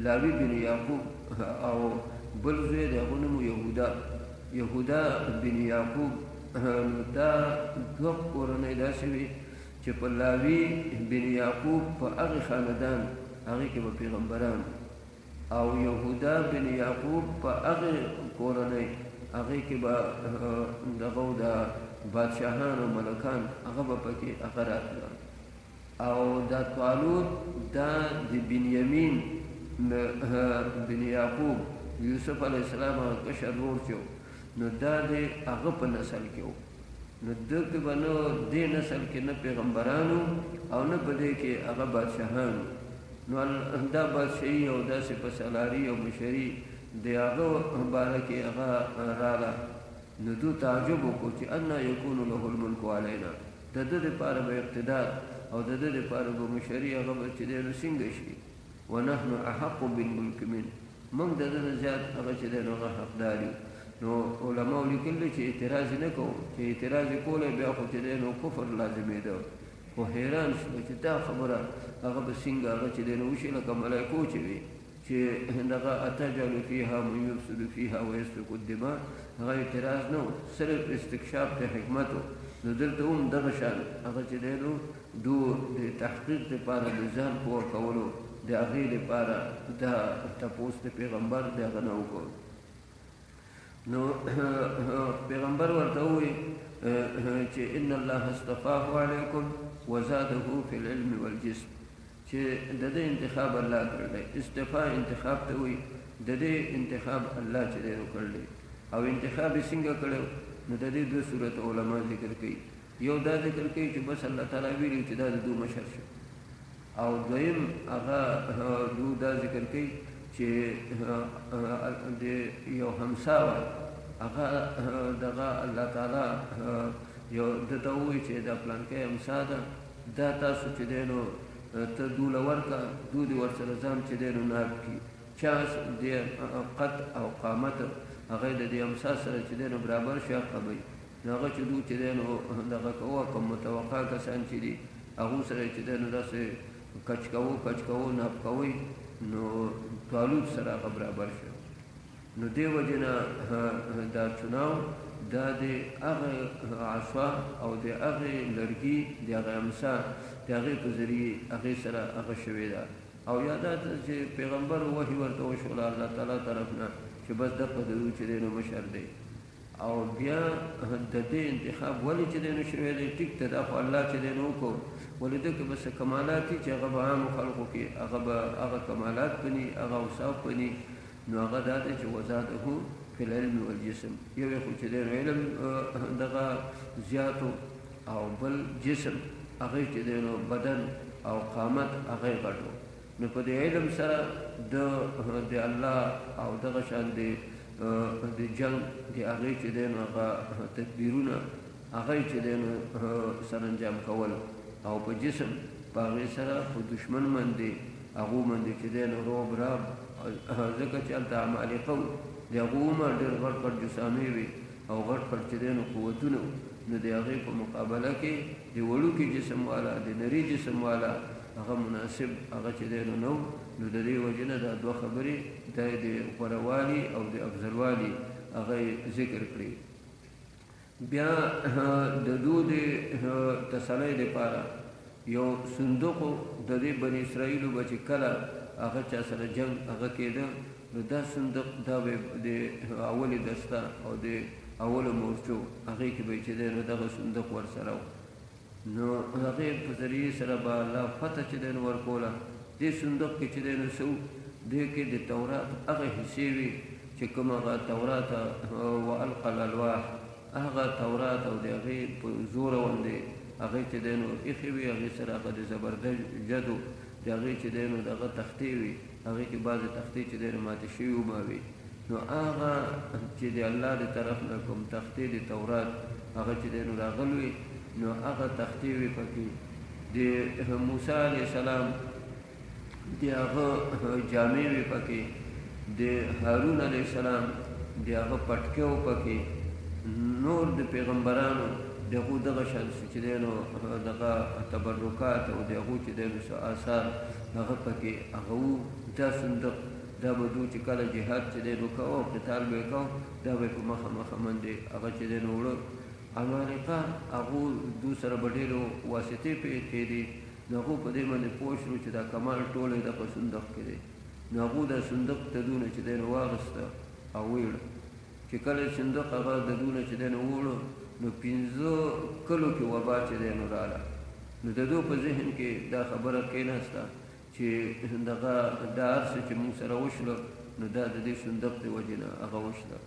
لاوي بن یعقوب او بل زوی د هغو نوم و یهودا بن یعقوب نو دا دوه کورنۍ داسې وي چې په لاوي بن یعقوب په هغې خاندان هغې کې به پیغمبران او یهودا بن یعقوب په هغې کورنۍ هغې کې به دغه د بادشاهان او ملکان هغه به پکې هغه راتله او دا طالوت دا د بنیامین بن یعقوب یوسف علیه السلام هغه کشر ورور چې نو دا د هغه په نسل کې و نو ده کې به نه دې نسل کې نه پیغمبرانو او نه په دې کې هغه بادشاهانو نو دا بادشاهي او دا سپهسالاري او مشري د هغه باره کې هغه راغله نو دو تعجب وکړو چې انا یکون له الملک علینا د ده دپاره به اقتدار او د ده دپاره به مشري هغه به چې دی نو څنګه شي ونحن احق بالملک من موږ د دې زیات هغه چې دی نو هغه حقدار یو. نو علماء لیکلي چې اعتراض نه کوو، چې اعتراض کولی بیا خو چې دی نو کفر لازمېده. خو حیران شو چې دا خبره هغه به څنګه هغه چې دی نو وشي لکه ملایکو چې وي چې دغه اتجعل فیها من یفسد فیها ویسفک الدماء، هغه اعتراض نه و، صرف استکشاف د حکمت و. نو دلته هم دغه شان هغه چې دی نو دو د تحقیق دپاره د ځان پوه کولو د هغې دپاره دا تپوس د پیغمبر د هغه نه وکړو. نو پیغمبر ورته ووایي چې ان الله اصطفاه علیکم وزاده فی العلم والجسم، چې د دې انتخاب الله کړی. استفاء انتخاب ته وایي، د دې انتخاب الله چې دی نو کړی. او انتخاب یې څنګه کړی؟ نو د دې دوه صورت علما ذکر کوي. یو دا ذکر کوي چې بس الله تعالی ویلي چې دا د دو مشر شو، او دویم هغه دو دا ذکر کوي چې د یو همسا وه هغه دغه الله تعالی یو دته ووایي چې دا پلانکی همسا ده، دا تاسو چې دی نو ته دوله ورکړه، دو دې ورسره ځان چې دی نو ناب کړي. چا د قد او قامت هغه د دې همسا سره چې دی نو برابر شي حقه به وي. نو هغه چې دو چې دی نو دغه کوه، کوم متوقع کسان چې دي هغو سره چې دی نو داسې کچ کوو ناب کوئ، نو طالوت سره هغه برابر شو. نو دې وجې نه دا چناو دا د هغه عصا او د هغې لرګي د هغه همسا د هغې په ذریعې هغې سره هغه شوې ده. او یادا چې پیغمبر وحي ورته وشوله الله تعالی طرف نه چې بس دغه د چې دی نو مشر دی. او بیا د دې انتخاب ولې چې دی نو شوی دی، ټیک ته دا خو الله چې دی نو وکړو، ولې ده کې بس کمالات دي چې هغه به عامو خلقو کې هغه به هغه کمالات بني، هغه اوصاف بني. نو هغه دا دی چې وزاده فی العلم والجسم، یو یې خو چې دی نو علم دغه زیاتو، او بل جسم هغې چې دی نو بدن او قامت هغې غټو. نو په دې علم سره د الله او دغه شان د جنگ د هغې چې دی نو هغه تدبیرونه هغې چې دی نو سرانجام کول، او په جسم په هغې سره په دشمن باندې هغو باندې چې دی نو روب راب، ځکه چې هلته عمالقه وو، د هغو عمر ډېر غټ غټ جسامې وي او غټ غټ چې دی نو قوتونه وو. نو د هغې په مقابله کې د وړوکي جسم والا، د نري جسم والا هغه مناسب هغه چې دی نو نو د دې وجې نه دا دوه خبرې دا د غوروالي او د افضلوالي هغه ذکر کړي. بیا د دو د تسلی دپاره یو صندوق د دې بني اسرائیلو به چې کله هغه چا سره جنګ هغه کېده، نو دا صندوق دا به د اولې دسته او د اولو مورچو هغې کې به چې دی نو دغه صندوق ورسره و. نو هغې په ذریعې سره به الله فتح چې دی نو ورکوله. دې صندوق کې چې دی نو څه و، دې کې د تورات هغه حصې وي چې کوم هغه تورات والقى الالواح، هغه تورات او د هغې په زوره باندې هغې چې دی نو ایښې وي، هغې سره هغه د زبرجدو د هغې چې دی نو دغه تختې وي، هغې کې بعضې تختې چې دی نو ماتې شوي وبه وي. نو هغه چې د الله د طرف نه کوم تختې د تورات هغه چې دی نو راغلی وي، نو هغه تختې وي پکې د موسی علیه السلام د هغه جامې وي پکې، د هارون علیه السلام د هغه پټکې و پکې، نور د پیغمبرانو د هغو دغه شان چې دی نو دغه تبرکات او د هغو چې دی نو آثار هغه پکې هغه وو. دا صندوق دا به دو چې کله جهاد چې دی نو کوه او قتال به یې کوه، دا به یې په مخه باندې هغه چې دی نو وړه. عمالقه هغو دو سره به ډېرو واسطې پرې کېدې، نو هغو په دې باندې پوه شو چې دا کمال ټول یې د په صندوق کې دی. نو هغو دا صندوق د دونه چې دی نو واخېسته او ویړه. چې کله صندوق هغه د دونه چې دی نو ووړه، نو 5 کلو کې وبا چې دی نو راله. نو د دو په ذهن کې دا خبره کېناسته چې دغه دا هر څه چې موږ سره وشله، نو دا د دې صندوق د وجې نه هغه وشله.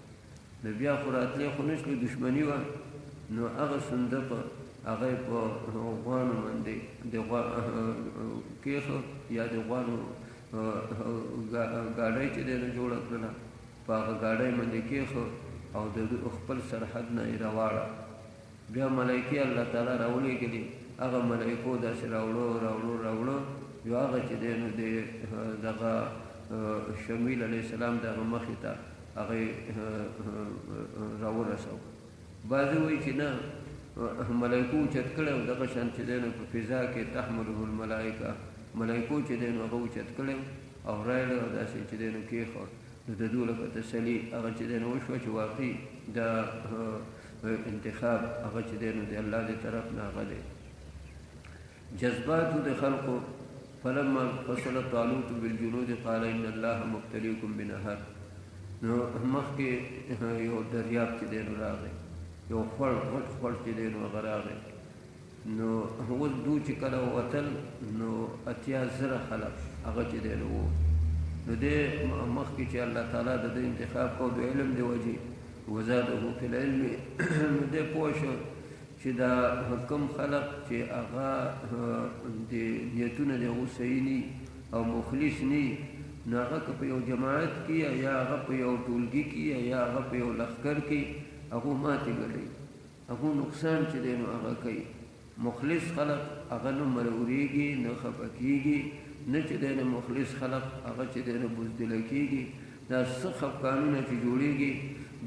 نو بیا خو راتلې خو نه شلو، دښمني وه. نو هغه صندوق هغه یې په غوانو باندې د کېښه، یا د غوانو ګاډۍ چې دی نو جوړه کړله، په هغه ګاډۍ باندې کېښه او د خپل سرحد نه یې راواړه. بیا ملایکې الله تعالی راولېږلي، هغه ملایکو داسې راوړو یو هغه چې دی نو د دغه شمیل علیه السلام دغه مخې ته هغه راورسو. بعضې وایي چې نه ملایکو اوچت کړی او دغه شان چې دی نو په فضا کې تحمله الملایکه ملایکو چې دی نو هغه اوچت کړی او رایله او داسې چې دی نو کېښود. نو د دوی لپاره تسلي هغه چې دی نو وشوه چې واقعي دا انتخاب هغه چې دی نو د الله د طرف نه هغه دی. جذباتو د خلقو فلما فصل طالوت بالجنود قال ان الله مبتليكم بنهر. نو مخکې یو دریاب چې دی نو راغی، یو غټ چې دی نو هغه راغی. نو اوس دوی چې کله وتل نو 80,000 خلک هغه چې دی نو وو. نو دې مخکې چې الله تعالی د انتخاب کو د علم د وجې وزاده فی العلم نو دې پوه شو چې دا کوم خلق چې هغه د نیتونه د هغو صحیح ني او مخلص ني، نو هغه که په یو جماعت کې یا هغه په یو ټولګي کې یا هغه په یو لښکر کې هغو ماتې ګټي، هغو نقصان چې دی نو هغه کوي. مخلص خلق هغه نه مرورېږي نه خفه کېږي، نه چې دی نه مخلص خلق هغه چې دی نه بزدله کېږي. دا څه خفګانونه چې جوړېږي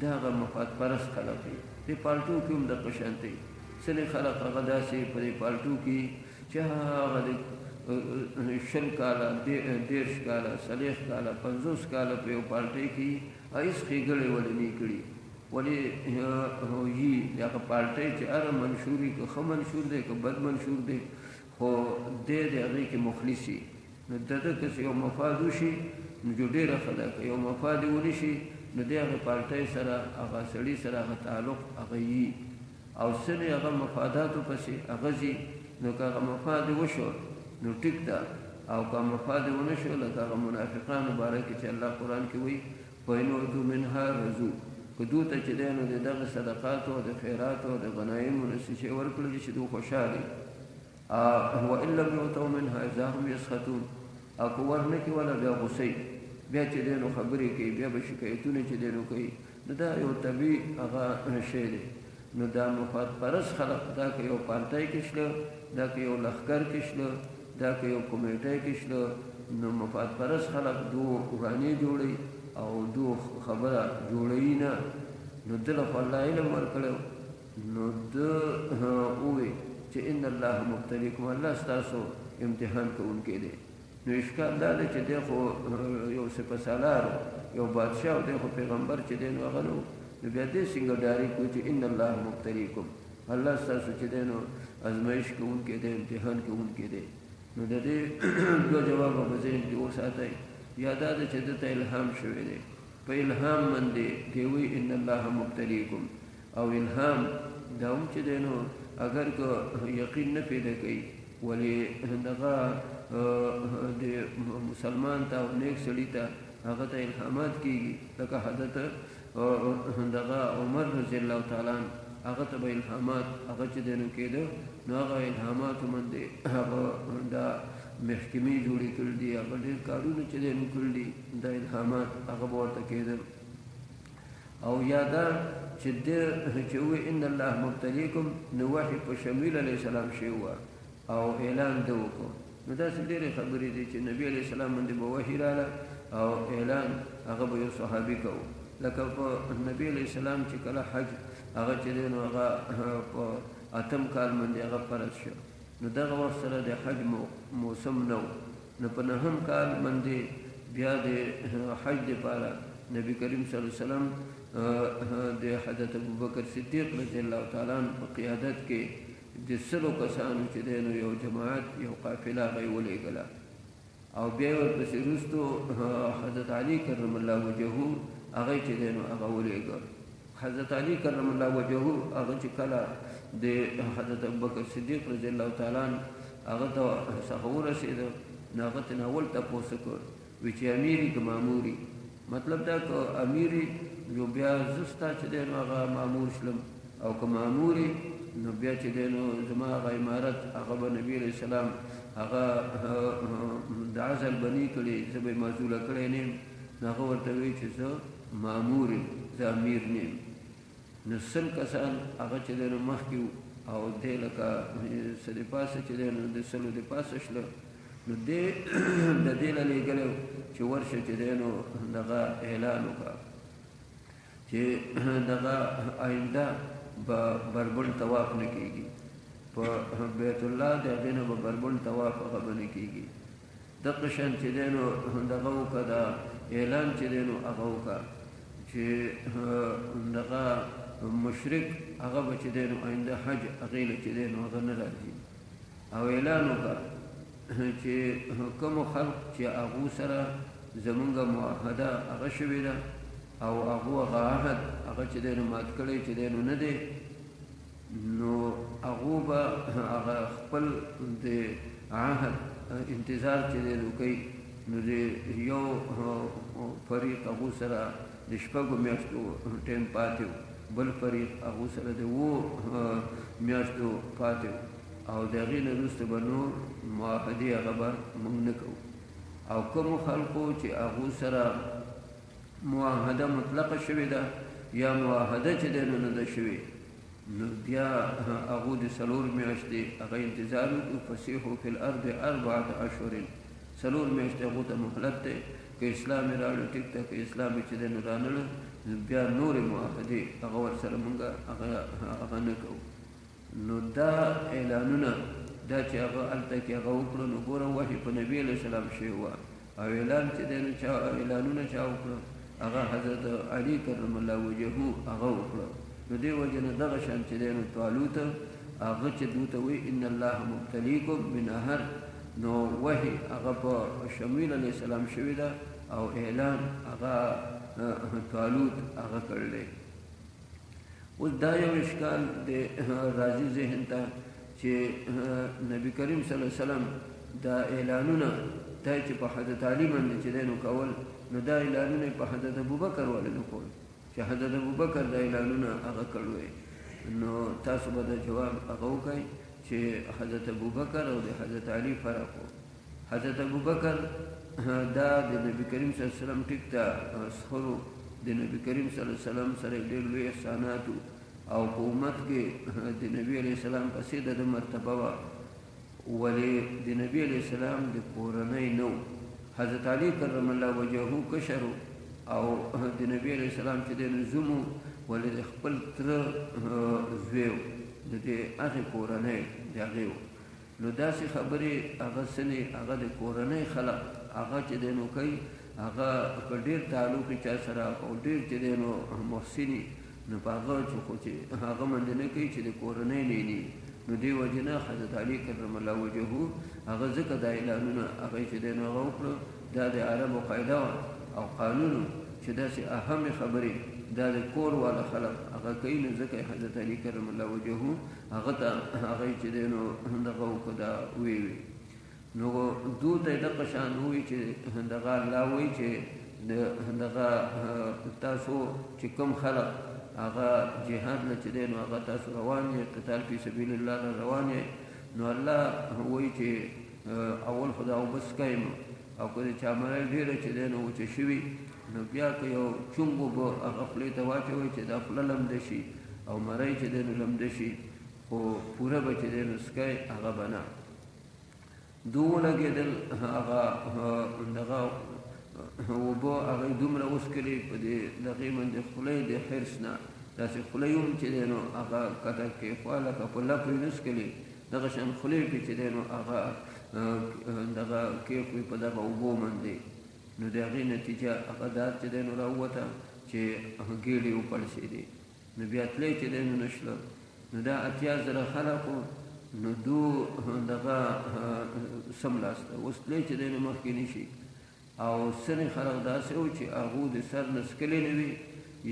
دا هغه مفاد پرست خلق دي. دې پالټو کې هم دغه شان دی. ځینې خلق هغه داسې په دې پالټو کې چې هغه د 20 کاله 30 کاله 40 کاله 50 کاله په یو پالټۍ کې هېڅ ښېګړې ولې نه کړي، ولې یي هغه پالټۍ چې هر منشوري که ښه منشور دی که بد منشور دی خو دی د هغې کې مخلص وي. نو د ده که یو مفاد وشي نو جو ډېره ښه ده، که یو مفاد یې ونه شي نو دی هغې پالټۍ سره هغه سړي سره هغه تعلق هغه یي. او ځینې هغه مفاداتو پسې هغه ځي. نو که هغه مفاد یې وشو نو ټیک ده، او که مفاد یې ونه شو لکه هغه منافقانو باره کې چې الله قرآن کې وایي وإن أوتوا منها رضوا، که دوی ته چې دی نو د دغه صدقاتو او د خیراتو او د غنایمو نه څه شی ورکړل چې دوی خوشحالي. وإن لم يؤتوا منها إذا هم يسخطون، او که ورنه کړي ولا بیا غوسې بیا چې دی نو خبرې کوي، بیا به شکایتونه چې دی نو کوي. نو دا یو طبیعي هغه شی دی. نو دا مفاد پرست خلق دا که یو پارټۍ کې شله، دا که یو لښکر کې شله، دا که یو کمیټۍ کې شله، نو مفاد پرست خلق دو ورانې جوړوي او دو خبره جوړوي نه. نو دله خو الله علم ورکړی، نو ده ووایي چې ان الله مبتلیکم، الله ستاسو امتحان کوونکی دی. نو اشکال دا دی چې دی خو یو سپه سالار یو بادشاه دی خو پیغمبر چې دی نو هغه نو بیا دې څنګه ډارې کوي چې ان الله مبتلیکم، الله ستاسو چې دی نو ازمایش کوونکی دی، امتحان کوونکی دی. نو د دې دوه جوابه په ذهن کې وساتئ. یا دا ده چې دته الهام شوی دی، په الهام باندې دی وایي ان الله مبتلیکم. او الهام دا هم چې دی نو اگر که یقین نه پیدا کوي، ولې دغه د مسلمان ته او نیک سړي ته هغه ته الهامات کېږي. لکه حضرت دغه عمر رضی الله تعالی عنه هغه ته به الهامات هغه چې دی نو کېده، نو هغه الهاماتو باندې هغه دا محکمې جوړې کړي دي، هغه ډېر کارونه چې دی نو کړي دي، دا الهامات هغه به ورته کېدل. او یا دا چې چې وایي ان الله مبتلیکم، نو وحي په شمیل علیه السلام شوی وه او اعلان ده وکړو. نو داسې ډېرې خبرې دي چې نبي علیه السلام باندې به وحي راغله او اعلان هغه به یو صحابي کوو. لکه په نبي علیه السلام چې کله حج هغه چې دی نو هغه په 8م کال باندې هغه فرض شو، نو دغه وخت سره د حج موسم نه و. نو په 9م کال باندې بیا د حج دپاره نبي کریم صلی الله علیه وسلم د حضرت ابوبکر صدیق رضی الله تعالی عنه په قیادت کې د 100 کسانو چې دی نو یو جماعت یو قافله هغه یې ولېږله. او بیا یې ورپسې وروستو حضرت علي کرم الله وجهه هغه چې دی نو هغه ولېږه. حضرت علي کرم الله وجهه هغه چې کله د حضرت ابوبکر صدیق رضی الله تعالی عنه هغه ته څخه ورسېده، نو هغه ترې اول تپوس وکړ، وایي چې امیر که ماموري، مطلب دا که امیر یو بیا زه ستا چې دی نو هغه مامور شلم، او که ماموري نو بیا چې دی نو زما هغه عمارت هغه به نبي علیه السلام هغه د عزل به نه کړي، زه به یې معزوله کړی نه یم. نو هغه ورته وایي چې زه مامور یم، زه امیر نه یم. نو 100 کسان هغه چې دی نو مخکې او دی لکه څه د پاسه چې دی نو د 100 د پاسه شله. نو دې د دې له لېږلی چې ورشه چې دی نو دغه اعلان وکړه چې دغه آینده به بربنډ طواف نه کېږي په بیت الله د هغې نه به بربنډ طواف هغه به نه کېږي دغه شان چې دی نو دغه وکړه دا اعلان چې دی نو هغه وکړه چې دغه مشرک هغه به چې دی نو آینده حج هغې له چې دی نو هغه نه راځي او اعلان وکړه چې کومو خلق چې هغو سره زمونږ معاهده هغه شوې ده او هغو هغه عهد هغه چې دی نو مات کړی چې دی نو نه دی نو هغو به هغه خپل د عهد انتظار چې دی نو کوي نو د یو فریق هغو سره د شپږو میاشتو ټیم پاتې و بل فریق هغو سره د 7 میاشتو پاتې و او د هغې نه وروسته به نور معاهدې هغه به موږ نه کوو او کومو خلکو چې هغو سره معاهده مطلقه شوې ده یا معاهده چې دی نو نه ده شوې نو بیا هغو د 4 میاشتې هغه انتظار وکړو فسیحو فی الارض 4 اشهر 4 میاشتې هغو ته مهلت دی که اسلام یې راوړو ټیک ده که اسلام یې چې دی نو رانړو بیا نورې معاهدې هغه ورسره موږ هغه نه کوو نو دا اعلانونه دا چې هغه هلته کې هغه وکړو نو ګوره وحي په نبي علیه السلام شوی وه او اعلان چې دی نو اعلانونه چا وکړو هغه حضرت علي کرم الله وجهه هغه وکړو نو دې وجه نه دغه شان چې دی نو طالوت هغه چې دوی ته وایي ان الله مبتلیکم بنهر نو وحي هغه په شمویل علیه السلام شوی ده او اعلان هغه طالوت هغه کړی اوس دا یو اشکال د راځي ذهن ته چې نبی کریم صلی الله علیه وسلم دا اعلانونه دا چې په حضرت علي باندې چې دی نو کول نو دا اعلانونه په حضرت ابوبکر ولې نه کول چې حضرت ابوبکر دا اعلانونه هغه کړی نو تاسو به دا جواب هغه وکړئ چې حضرت ابوبکر او د حضرت علي فرق و حضرت ابوبکر دا د نبی کریم صلی الله علیه وسلم ټیک ته سخرو د نبی کریم صلی الله علیه وسلم سره ډېر لوی احساناتو او په امت کې د نبی علیه السلام پسې د مرتبه وه ولې د نبی علیه السلام د کورنۍ نه حضرت علي کرم الله وجهه کشر او د نبی علیه السلام چې دی نو زوم ولې د خپل تره زوی و د دې هغې کورنۍ د هغې و نو داسې خبرې هغه سنې هغه د کورنۍ خلق هغه چې دی نو کوي هغه که ډېر تعلق چا سره او ډېر چې دی نو محسني نو په هغه چې هغه باندې نه کوي چې د کورنۍ نه وي نو دې وجې نه حضرت علي کرم الله وجهه هغه ځکه دا اعلانونه هغه چې دی نو هغه وکړو دا د عربو قاعده وه او قانون چې داسې اهمې خبرې دا د کور والا خلق هغه کوي نو ځکه حضرت علي کرم الله وجهه هغه ته هغه چې دی نو دغه وکړه دا ویوي نو دو ته دغه شان وایي چې دغه الله وایي چې دغه تاسو چې کوم خلق هغه جهاد نه چې دی نو هغه تاسو روان یې قتال فی سبیل الله نه روان یې نو الله وایي چې اول خو دا اوبه څښئ او که د چا مړی ډېره چې دی نو وچه شوي نو بیا که یو چونګ اوبه هغه خولې ته واچوئ چې دا خوله لمده شي او مری چې دی نو لمده شي خو پوره به چې دی نو څښئ هغه به نه دو ولګېدل هغه دغه اوبه هغه دومره وڅښلې په دې دغې باندې خولۍ د حرص نه داسې خولۍ هم چې دی نو هغه کته کېښوه لکه په لپو یې نه څښلې دغه شان خولۍ پې چې دی نو هغه دغه کېښوي په دغه اوبو باندې نو د هغې نتیجه هغه دا چې دی نو راووته چې ګېډې وپړسېدې نو بیا تلی چې دی نو نه شله نو دا 80,000 خلقو نو دو دغه سملاسته اوس تلی چې دی نو مخکې نه شي او سنې خلق داسې و چې هغو د سر نه څکلې نه وي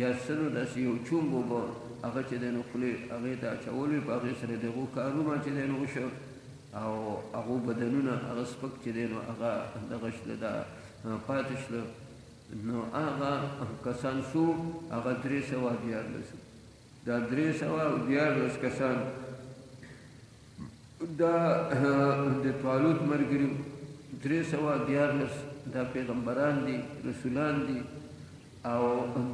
یا سنو داسې یو چونګ اوبه هغه چې دی نو خولې هغې ته اچول وي په هغې سره د هغو کارونه چې دی نو وشو او هغو بدنونه هغه سپک چې دی نو هغه دغه شله دا پاتې شله نو هغه کسان څو هغه 314 دا 314 کسان دا د طالوت ملګري 314 دا پیغمبران دي رسولان دي او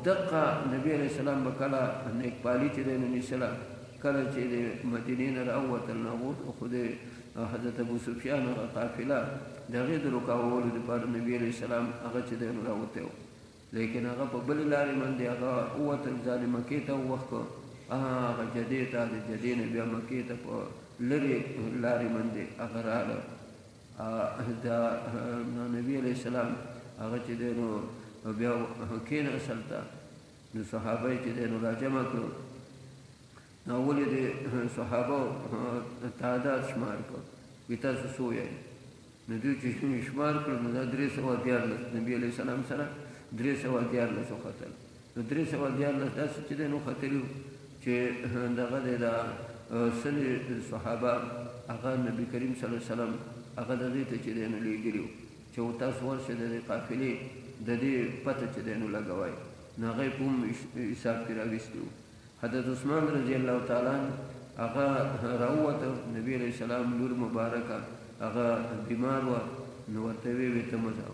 دقه نبی علیہ السلام به کله نیکپالي چې دی نو نیسله کله چې د مدینې نه راووتل نو خو د حضرت ابو سفیان قافله د هغې د رکاوولو دپاره نبي علیه السلام هغه چې دی نو راوتی و لیکن هغه په بلې لارې باندې هغه ووتل ځان یې مکې ته ووښ کړ هغه جدې ته د جدې نه بیا مکې ته په لرې لارې باندې هغه راغله دا نبي علیه السلام هغه چې دی نو بیا کېناستل ته نو صحابه یې چې دی نو راجمع کړو نو ولې د صحابه تعداد شمار کړ وایي تاسو څو یئ نو دوی چې شمار کړو نو دا 314 نبي علیه السلام سره 314 وختل نو 314 داسې چې دی نو ختلي چې دغه دی دا سلې صحابه هغه نبي کریم صلی الله علیه وسلم هغه دغې ته چې دی نو لېږلي چې تاسو ورشئ د دې قافلې د دې پته چې دی نو لګوئ نو هغه یې په هم حساب کې راویستي حضرت عثمان رضی الله تعالی هغه راووته نبی علیه السلام لور مبارکه هغه بیمار وه نو ورته ویې ته مه ځه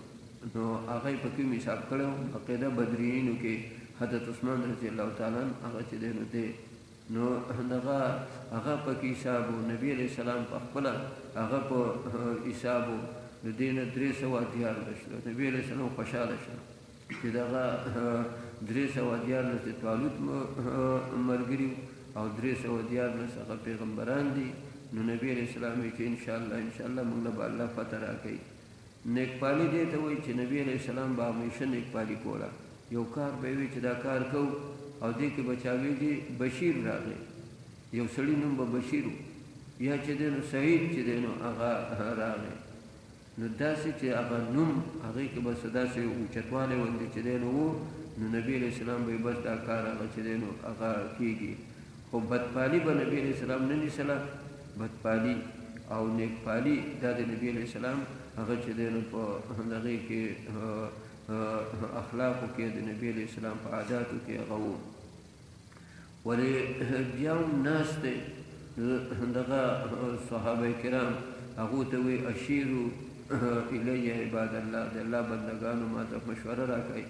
نو هغه یې په کوم حساب کړی و عقیده بدرینو کې حضرت عثمان رضی الله تعالی هغه چې دی نو دی نو هغه پکې حساب و نبی علیه السلام په خپله هغه په حساب و د دې نه 314 شو نبی علیه السلام خوشحاله شو چې دغه 314 د طالوت ملګري او 314 هغه پیغمبران دي نو نبی علیه السلام یې چې انشاءالله موږ له به الله فتح راکوي نیکپالي دې ته وایي چې نبی علیه السلام به همیشه نیکپالي کوله یو کار به وي چې دا کار کوو او دې کې به چا ویلي بشیر راغی یو سړي نوم به بشیر و یا چې دی نو سعید چې دی نو هغه راغی نو داسې چې هغه نوم هغې کې بس داسې اوچتوالی غوندې چې دی نو و نو نبي علیه السلام به یې بس دا کار هغه چې دی نو هغه کېږي خو بدپالي به نبي علیه السلام نه نیسله بدپالي او نیکپالي دا د نبي علیه السلام هغه چې دی نو په هغې کې اخلاقو کې د نبی علیه السلام په عاداتو کې هغه و ولې بیا هم ناست دی دغه صحابه کرام هغو ته وایي اشیرو الی عباد الله د الله بندګانو ما ته مشوره راکوئ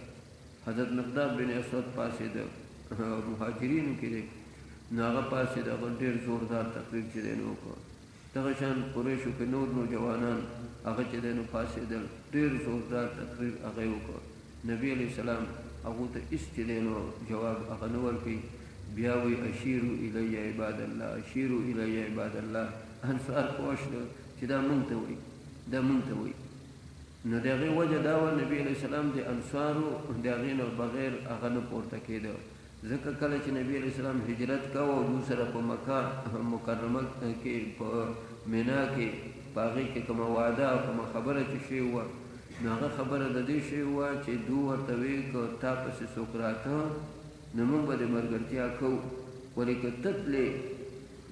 حضرت مقداد بن اسود پاسېده مهاجرینو کې دی نو هغه پاسېده هغه ډېر زوردار تقریر چې دی نو وکړ دغه شان قریشو کې نور نوجوانان هغه چې دی نو پاسېدل ډېر زوردار تقریر هغه یې وکړ نبي علیه السلام هغو ته هېڅ چې دی نو جواب هغه نه ورکوي بیا وایي اشیرو الی عباد الله اشیرو الی عباد الله انصار پوه شول چې دا مونږ ته وایي دا مونږ ته وایي نو د هغې وجه دا وه نبي علیه السلام د انصارو د هغې نه بغیر هغه نه پورته کېده ځکه کله چې نبی علیه السلام هجرت کوه او دوی سره په مکه مکرمه کې په مینا کې په هغې کې کومه وعده او کومه خبره چې شوې وه نو هغه خبره د دې شوې وه چې دوی ورته ویل که تا پسې څوک راته نو موږ به د ملګرتیا کوو ولې که ته تلې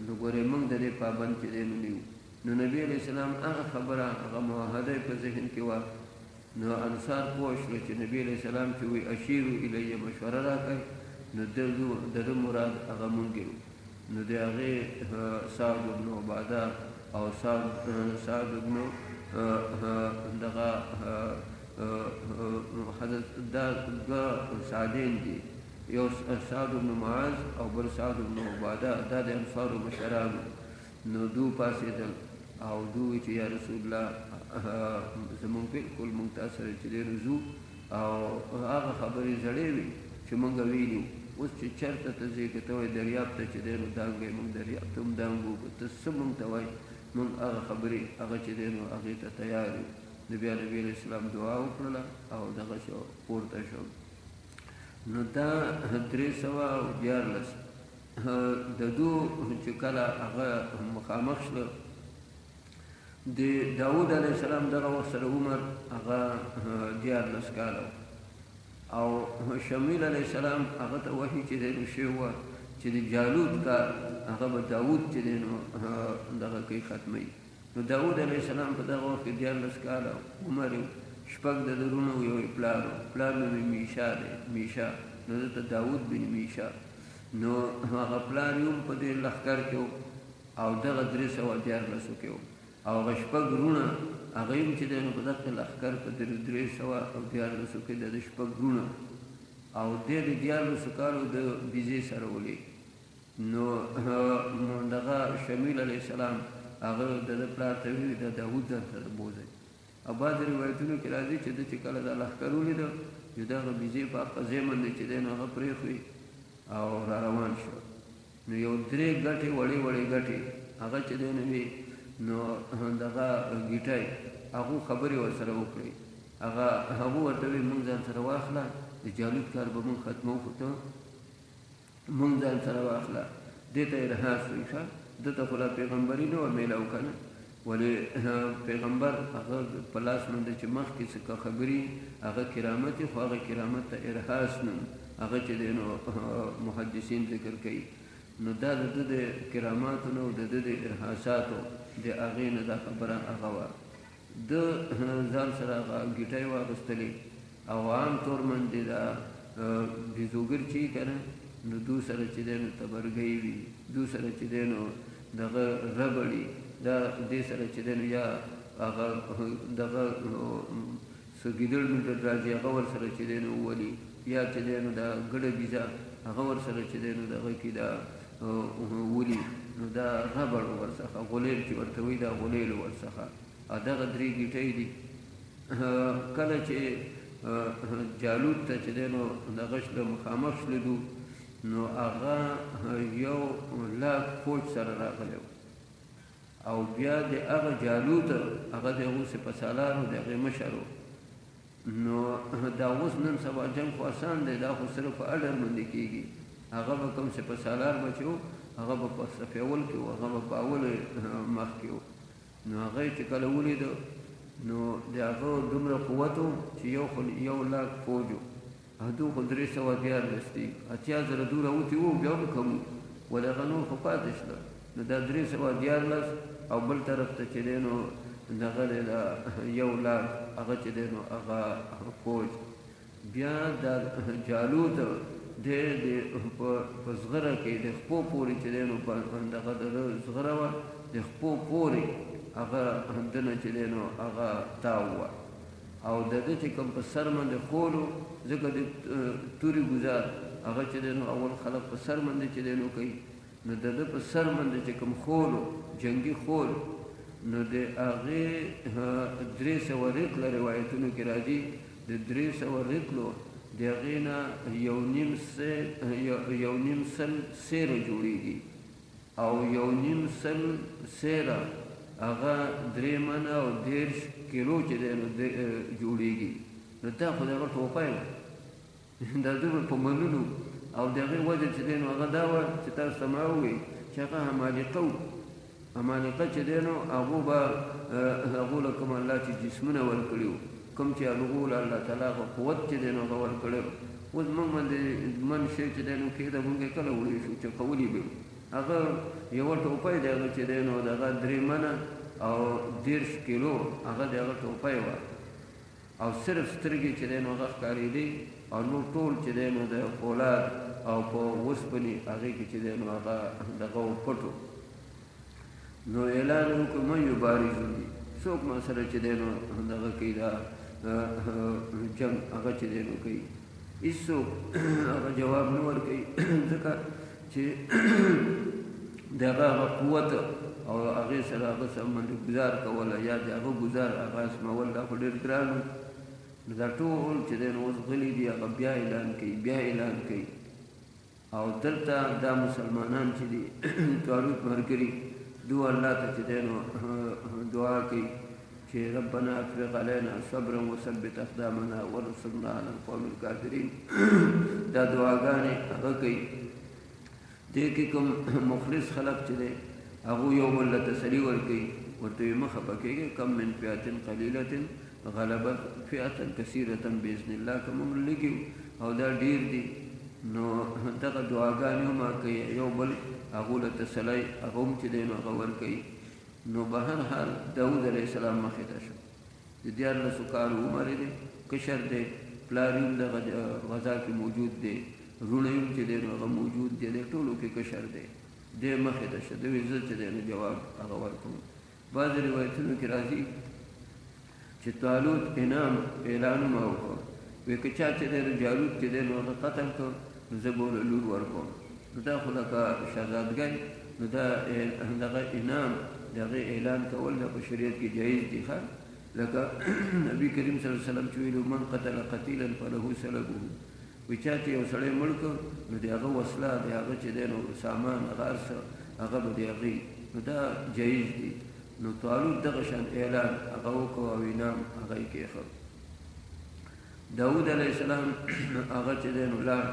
نو ګورې موږ د دې پابند چې دی نو نه یو نو نبی علیه السلام هغه خبره هغه معاهده یې په ذهن کې وه نو انصار پوه شول چې نبی علیه السلام چې وایي اشیرو الیه مشوره راکړئ نو د ده مراد هغه مونږ یو نو د هغې سعد بن عباده او سعد بن دغه حضرت دا دوه سعدین دي یو سعد بن معاذ او بل سعد بن عباده دا د انصارو مشرانو نو دو پاسېدل او دوی چې یا رسول الله زمونږ بالکل مونږ تا سره چې دی رضو او هغه خبرې زړې وي چې مونږ ویلي اوس چې چېرته ته ځې که ته وایې دریاب ته چې دی نو دانګی مونږ دریاب ته هم دانګو که ته څه مونږ ته وایې مونږ هغه خبرې هغه چې دی نو هغې ته تیار یو نو بیا نبي علیه السلام دعا وکړله او دغه شو پورته شو نو دا 314 د دو چې کله هغه مخامخ شله د داود علیه السلام دغه وخت سره عمر هغه 14 کاله او شمیل علیه السلام هغه ته وحي چې دی نو شوی وه چې د جالوت کار هغه به داود چې دی نو دغه کوي ختموي نو داود علیه السلام په دغه وخت کې 14 کاله عمر یې شپږ د لرونو یو یې پلار نوم یې میشا دی میشا نو دلته داود بن میشا نو هغه پلار یې هم په دې لښکر کې و او دغه 314 کې و او هغه شپږ وروڼه هغه هم چې دی نو په دغه لښکر په 314 کې د شپږ وروڼه او دی د 14 کالو د بیزې سره ولېږي نو دغه شمیل علیه السلام هغه د پلار ته ویلي د داود ځان سره بوځئ او بعضې روایتونو کې راځي چې ده چې کله دا لښکر ولیده نو دغه بیزې په قضې باندې چې دی نو هغه پرېښوي او را روان شو نو یو 3 ګټې وړې وړې ګټې هغه چې دی نو وي نو دغه ګیټی هغو خبرې ورسره وکړئ هغه ورته وي مونږ ځان سره واخله د جالوت کار به مونږ ختمو خو ته مونږ ځان سره واخله دې ته یې رها شوي ښه ده ته خو لا پیغمبري نه وه میلاو که نه ولې پیغمبر هغه په لاس باندې چې مخکې څه خبرې هغه کرامت خو هغه کرامت ته ارهاس نوم هغه چې دی نو محدثین ذکر کوي نو دا د ده د کراماتو نه او د ده د ارهاساتو د هغې نه دا خبره هغه وه ده ځان سره هغه ګیټۍ واخیستلې او عام طور باندې دا بیزوګر چې که نه نو دو سره چې دی نو تبرګۍ وي دو سره چې دی نو دغه ربړي دا دې سره چې دی نو یا هغه دغه څه ګیدړ میډړ راځي هغه ورسره چې دی نو وولي یا چې دی نو دا ګډه بیزه هغه ورسره چې دی نو دغه کې دا ولي نو دا ربړ ورڅخه غولیل چې ورته وایي دا غولیل ورڅخه دغه 3 ګیټۍ دي کله چې جالوت ته چې دی نو دغه شله مخامخ شلدو نو هغه 100,000 فوج سره راغلی او بیا د هغه جالوت هغه د هغو سپهسالار و د هغې مشر و نو دا اوس نن سبا جنګ خو اسان دی دا خو صرف په اډر باندې کېږي هغه به کوم سپهسالار به چې و هغه به په صف اول کې و هغه به په اول مخ کې و نو هغه چې کله ولیده نو د هغه دومره قوت و چې 100,000 فوج و هدو خو 314 دي 80,000 دوره وتي وو بیا به کوم ولې هغه نور خو پاتې شله نو دا 314 او بل طرف ته چې دی نو دغه دی دا 100,000 هغه چې دی نو هغه فوج بیا دا جالوت د په زغره کې د خپو پورې چې دی نو دغه د زغره وه د خپو پورې هغه دنه چې دی نو هغه تاو وه او د ده چې کوم په سر باندې خولو ځکه د توري ګزار هغه چې دی نو اول خلک په سر باندې چې دی نو کوي نو د ده په سر باندې چې کوم خولو جنګي خول نو د هغې 300 رطله روایتونو کې راځي د 300 رطلو د هغې نه 1.5 سل سیره جوړېږي او 1.5 سل سیره هغه 3 منه او 10 کیلو چې دی نو جوړېږي نو دا خو د هغه ټوپی و دا دومره په منلو او د هغې وجه چې دی نو هغه دا وه چې تاسو ته ما ووایي چې هغه عمالقه و عمالقه چې دی نو هغو به هغو له کوم الله چې جسمونه ورکړي وو کوم چې هغو له الله تعالی هغه قوت چې دی نو هغه ورکړی و اوس موږ باندې من شی چې دی نو کېده موږ یې کله وړی شو چې قولي به هغه یوه ټوپی دی هغه چې دی نو د هغه 3 منه او 10 کیلو هغه د هغه ټوپی وه او صرف سترګې چې دی نو هغه ښکارېدې او نور ټول چې دی نو د فولاد او په اوسپنې هغې کې چې دی نو هغه دغه پټو نو اعلان وکړو من یبارزوني څوک ما سره چې دی نو دغه کوي دا جنګ هغه چې دی نو کوي هېڅوک هغه جواب نه ورکوي ځکه چې د هغه قوت او هغې سره هغه سم باندې ګزار کوله یا د هغه ګزار هغه اسمول دا خو ډېر ګران و نو دا ټول چې دی نو اوس غلي دي هغه بیا اعلان کوي بیا اعلان کوي او دلته دا مسلمانان چې دي طالوت ملګري دو الله ته چې دی نو دعا کوي چې ربنا افرغ علینا صبرا وثبت اقدامنا وانصرنا علی القوم الکافرین دا دعاګانې هغه کوي دې کې کوم مخلص خلق چې دی هغو یو بل له تسلي ورکوي ورته وي مه خفه کېږئ کم من فئة قلیلة غلبت فئة کثیرة باذن الله که موږ لږي او دا ډېر دي نو دغه دعاګانې هم کوي یو بل هغو له تسلی هغه هم چې دی نو هغه ورکوي نو به هر حال داود علیه السلام مخې ته شو د 14 کالو عمر دی کشر دی پلار یې هم دغه غذا کې موجود دی رونه یې هم چې دی نو هغه موجود دی د ټولو کې کشر دی دی مخې ته شو دوی زه چې دی نو جواب هغه ورکوم بعضې روایتونو کې راځي چې طالوت اعلانونه وکړو وایي که چا چې دی نو جالوت چې دی نو هغه قتل کړ نو زه به ورله لور ورکوم نو دا خو لکه شهزادګۍ نو دا دغه انعام دغه اعلان کول د شریعت کې جایز دي ښه لکه نبی کریم صلی الله علیه وسلم چې ویلو من قتل قتیلا فله سلبه وی چا چې یو سړی مړ کړ نو د هغه وسله د هغه چې دی نو سامان هغه هر څه هغه به د هغې نو دا جایز دي نو طالوت دغه شان اعلان هغه وکړو او انعام هغه یې کېښود داود علیه السلام هغه چې دی نو لاړ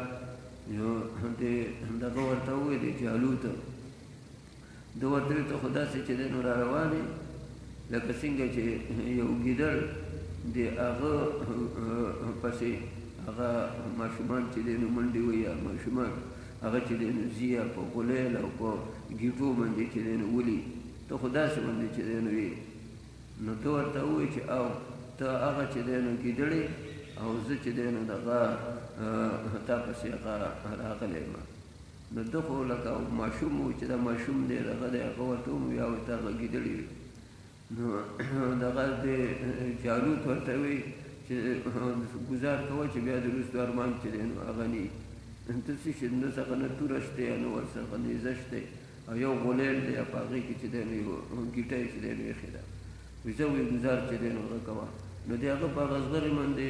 دغه ورته وویلې جالوت ده ورته ویل ته خو داسې چې دی نو را روانې لکه څنګه چې یو ګیدړ د هغه پسې هغه ماشومان چې دی نو منډې وهي ماشومان هغه چې دی نو ځي په غولیل او په ګیټو باندې چې دی نو ولي ته خو داسې باندې چې دی نو وي نو ده ورته ووایي چې او ته هغه چې دی نو ګیدړې او زه چې دی نو دغه تا پسې هغه راغلی یم نو ده خو لکه ماشوم و چې دا ماشوم دی دغه دی هغه ورته ومو یا ورته هغه ګیدړې وي نو دغه د جالوت ورته وی چې ګزار کوه چې بیا د وروستو ارمان چې دی نو هغه نه ته څه شي نه څخه نه توره شته یا نه ورڅخه نیزه شته او یو غولیل دی په هغې کې چې دی نو یو ګیټه یې چې دی نو ایښې ده وي زه وی ګزار چې دی نو هغه کوه نو د هغه په هغه زغرې باندې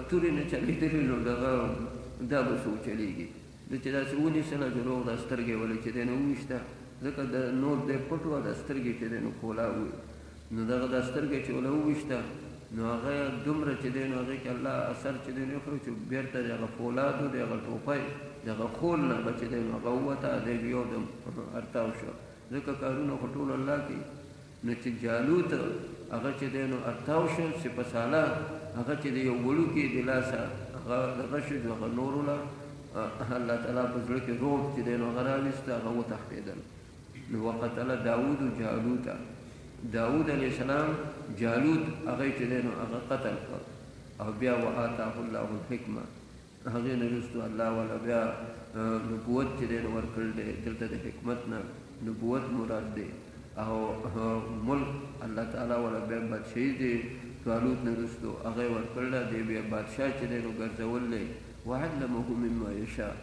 تورې نه چلېدلې نو دغه دا به څه وچلېږي ده چې داسې ونیسله چې روغ دا سترګې ولې چې دی نو وویشته ځکه د نور دی پټ وه دا سترګې چې دی نو پولا وي نو دغه دا سترګې چې وله وویشته نو هغه دومره چې دی نو هغې کې الله اثر چې دی نو وکړو چې بېرته د هغه پولاد و د هغه ټوپی د هغه خول نه به چې دی نو هغه ووته دی یو دم ارتاو شو ځکه کارونه خو ټول الله کوي نو چې جالوت هغه چې دی نو ارتاو شو سپه سالار هغه چې د یو وړوکي د لاسه هغه دغه شو هغه نورو له الله تعالی په زړه کې روب چې دی نو هغه راویسته هغه وتښتېدل نو وقتل داود جالوت داود علیه السلام جالوت هغه چې دی نو هغه قتل کړ او بیا وآتاه الله الحکمه هغې نه وروستو الله والا بیا نبوت چې دی نو ورکړل دی دلته د حکمت نه نبوت مراد دی او ملک الله تعالی والا بیا بادشاهي دی طالوت نه وروستو هغه یې ورکړله دی بیا بادشاه چې دی نو ګرځول دی وعلمه مما یشاء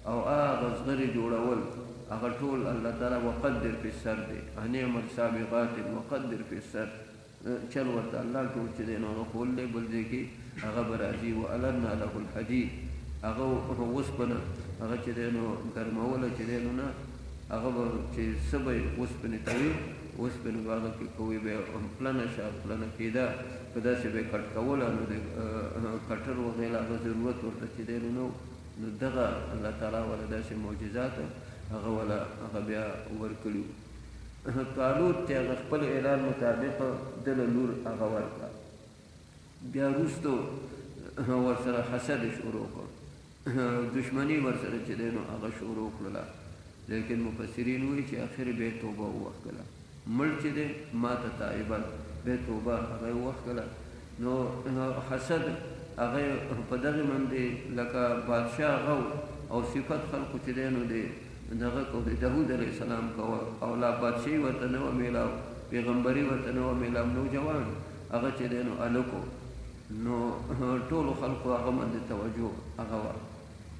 او هغه زغرې جوړول هغه ټول الله تعالی وقدر فی السر دی انعم السابقات وقدر فی السر چل ورته الله ټول چې دی نو هغه ښول دی بل ځای کې هغه به راځي والنا له الحدید هغه اوسپنه هغه چې دی نو ګرموله چې دی نو نه هغه به چې څه به یې اوسپنې ته وي اوسپنې به هغه کې کوي به یې پلنه شه پلنه کېده په داسې به یې کټ کوله نو د کټر وغیره هغه ضرورت ورته چې دی نو نو دغه الله تعالی والا داسې معجزات هغه والا هغه بیا ورکړي طالوت چې هغه خپل اعلان مطابق دله لور هغه ورکړه بیا وروستو ورسره حسد شروع کړ دشمني ورسره چې دی نو هغه شروع کړله لیکن مفسرین وایي چې آخر به توبه ووښکله مړ چې دی ماته تائبا به توبه هغه یې ووښکله نو حسد هغه په دغې باندې لکه بادشاه هغه او صفت خلقو چې دی نو دی دغه کو د داود علیه السلام کوه او لا بادشاهي ورته نه وه میلاو پیغمبري ورته نه وه میلاو نوجوان هغه چې دی نو هلکو نو ټولو خلقو هغه باندې توجه هغه وه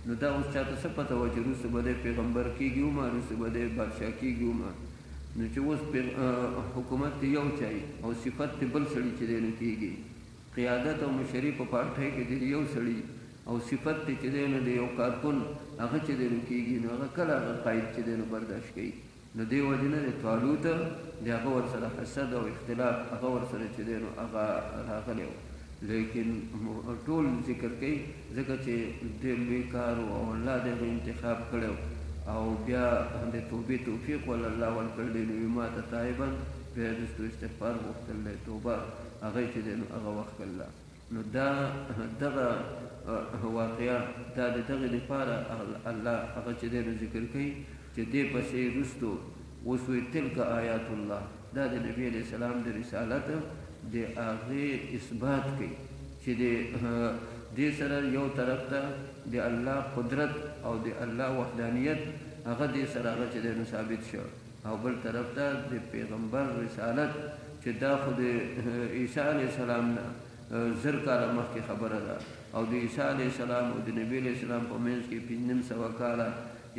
نو دا اوس چاته څه پته وه چې وروسته به دی پیغمبر کېږي ومه وروسته به دی بادشاه کېږي ومه نو چې اوس حکومت دی یو چای او صفت دی بل سړي چې دی نو کېږي قیادت او مشري په پارټۍ کې دی یو سړي او صفت دی چې دی نو د یو کارکن هغه چې دی نو کېږي نو هغه کله هغه قاید چې دی نو برداشت کوي نو دې وجې نه د طالوت د هغه ورسره حسد او اختلاف هغه ورسره چې دی نو هغه راغلی و لیکن ټول ذکر کوي ځکه چې ډېر لوی کار او الله د هغه انتخاب کړی او بیا د توبې توفیق ول الله ورکړی دی نو ماته تائبا بیا وروستو استغفار غوښتل دی توبه هغه چې دی نو هغه وښکله نو دا دغه واقعه دا د دغې لپاره الله هغه چې دی نو ذکر کوي چې دې پسې وروستو اوس وایي تلک آیات الله دا د نبي علیه السلام د رسالت د هغې اثبات کوي چې دې سره یو طرف ته د الله قدرت او د الله وحدانیت هغه دې سره هغه چې دی نو ثابت شو او بل طرف ته د پیغمبر رسالت چې دا خو د عیسی علیه السلام نه زر کاله مخکې خبره ده او د عیسی علیه السلام او د نبي علیه السلام په منځ کې 500 کاله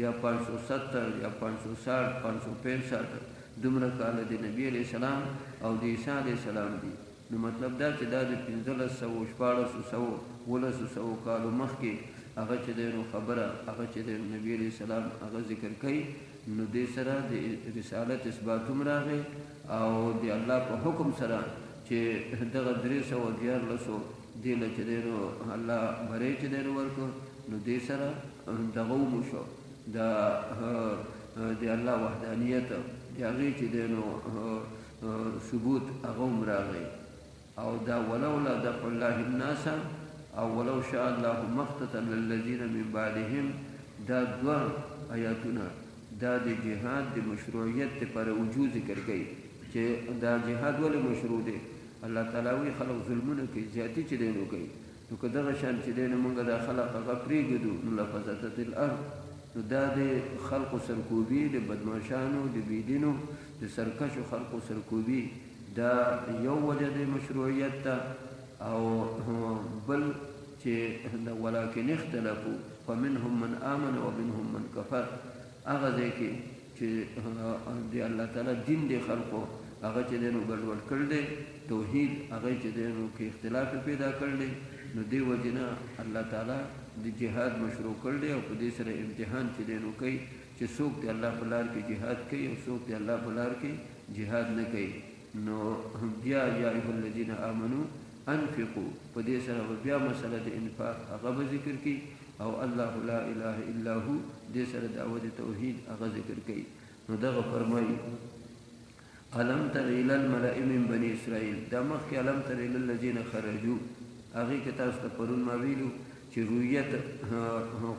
یا 570 یا 560 565 دومره کاله د نبی علیہ السلام او د عیسی علیہ السلام دي. نو مطلب دا چې دا د 1500 کالو مخکې هغه چې دی نو خبره هغه چې دی نبی علیہ السلام هغه ذکر کوي. نو دې سره د رسالت اثبات هم راغی او د الله په حکم سره چې دغه 314 دی له چې دی نو الله بری چې دی ورکو. نو دې سره دغه وشو د الله وحدانیت د هغې چې دی نو ثبوت هغه هم راغی. او دا ولولا دفع الله الناس او ولو شاء الله ما اقتتل الذين من بعدهم دا دوه آیاتونه دا د جهاد د مشروعیت پر وجود ذکر کوي چې دا جهاد ولې مشروع دی. الله تعالی وی خلق ظلمونه کوي زیاتی چې دینو کوي. نو که دغه شان چې دینو موږ د خلق هغه پرېږدو نو لفظت الارض. نو دا د خلقو سرکوبي د بدماشانو د بيدینو د سرکشو خلقو سرکوبي دا یو وجه د مشروعیت ته. او بل چې ولکن اختلافو فمنهم من آمن ومنهم من کفر هغه ځای کې چې د الله تعالی دین د خلقو هغه چې دینو ګډوډ کړل دی توحید هغه چې دینو کې اختلاف پیدا کړل. نو دی وجنه الله تعالی د جهاد مشروع کړل او په دې سره امتحان چې دینو کوي چې څوک د الله په لار کې جهاد کوي او څوک د الله په لار کې جهاد نه کوي. نو بیا یا ایها الذین آمنو انفقوا په دې سره بیا مسله د انفاق هغه ذکر کی او الله لا اله الا هو دې سره دعوت توحید هغه ذکر کوي. نو دغه فرمایي الم تر الى الملأ من بني اسرائيل دا مخکې الم تر الى الذين خرجوا هغه کې تاسو ته پرون ما ویلو چې رؤیت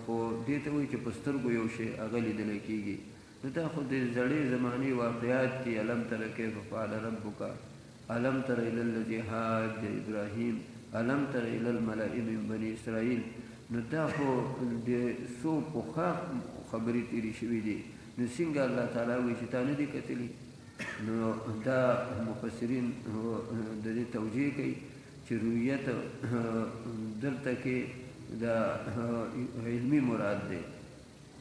خو دې ته وایي چې په سترګو یو شی هغه لیدل کېږي. نو دا خو د زړې زماني واقعات دي. الم تر کیف فعل ربک الم تر الى الذي حاج ابراهيم الم تر الى الملأ من بني اسرائيل. نو دا خو د سو په خبرې تیری شوې دي. نو څنګه الله تعالی وایي چې تا نه دي کتلي. نو دا مفسرین د دې توجیه کوي چې رؤیت دلته کې دا علمي مراد دی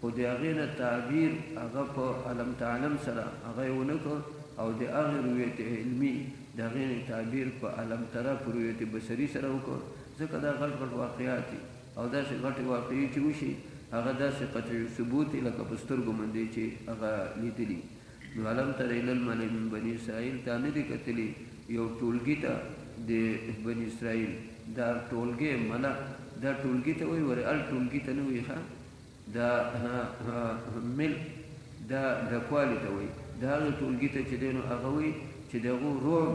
خو د هغې نه تعبیر هغه په علم تعلم سره هغه یې ونه کړ او د هغې رؤیت علمي د هغې نه تعبیر په علم تره په رؤیت بصري سره وکړ. ځکه دا غټ غټ واقعات دي او داسې غټې واقعي چې وشي هغه داسې قطعي ثبوت لکه په سترګو باندې چې هغه لیدلي. نو علم تر الى الملأ من بني اسرائيل تا نه دي کتلي یو ټولګي ته د بني اسرائیل دا ټولګي ملا دا ټولګي ته وایي ور ال ټولګي ته نه وایي ښه دا مل دا د کوالی ته وایي دا هغه ټولګي ته چې دی نو هغه وایي چې دغه روح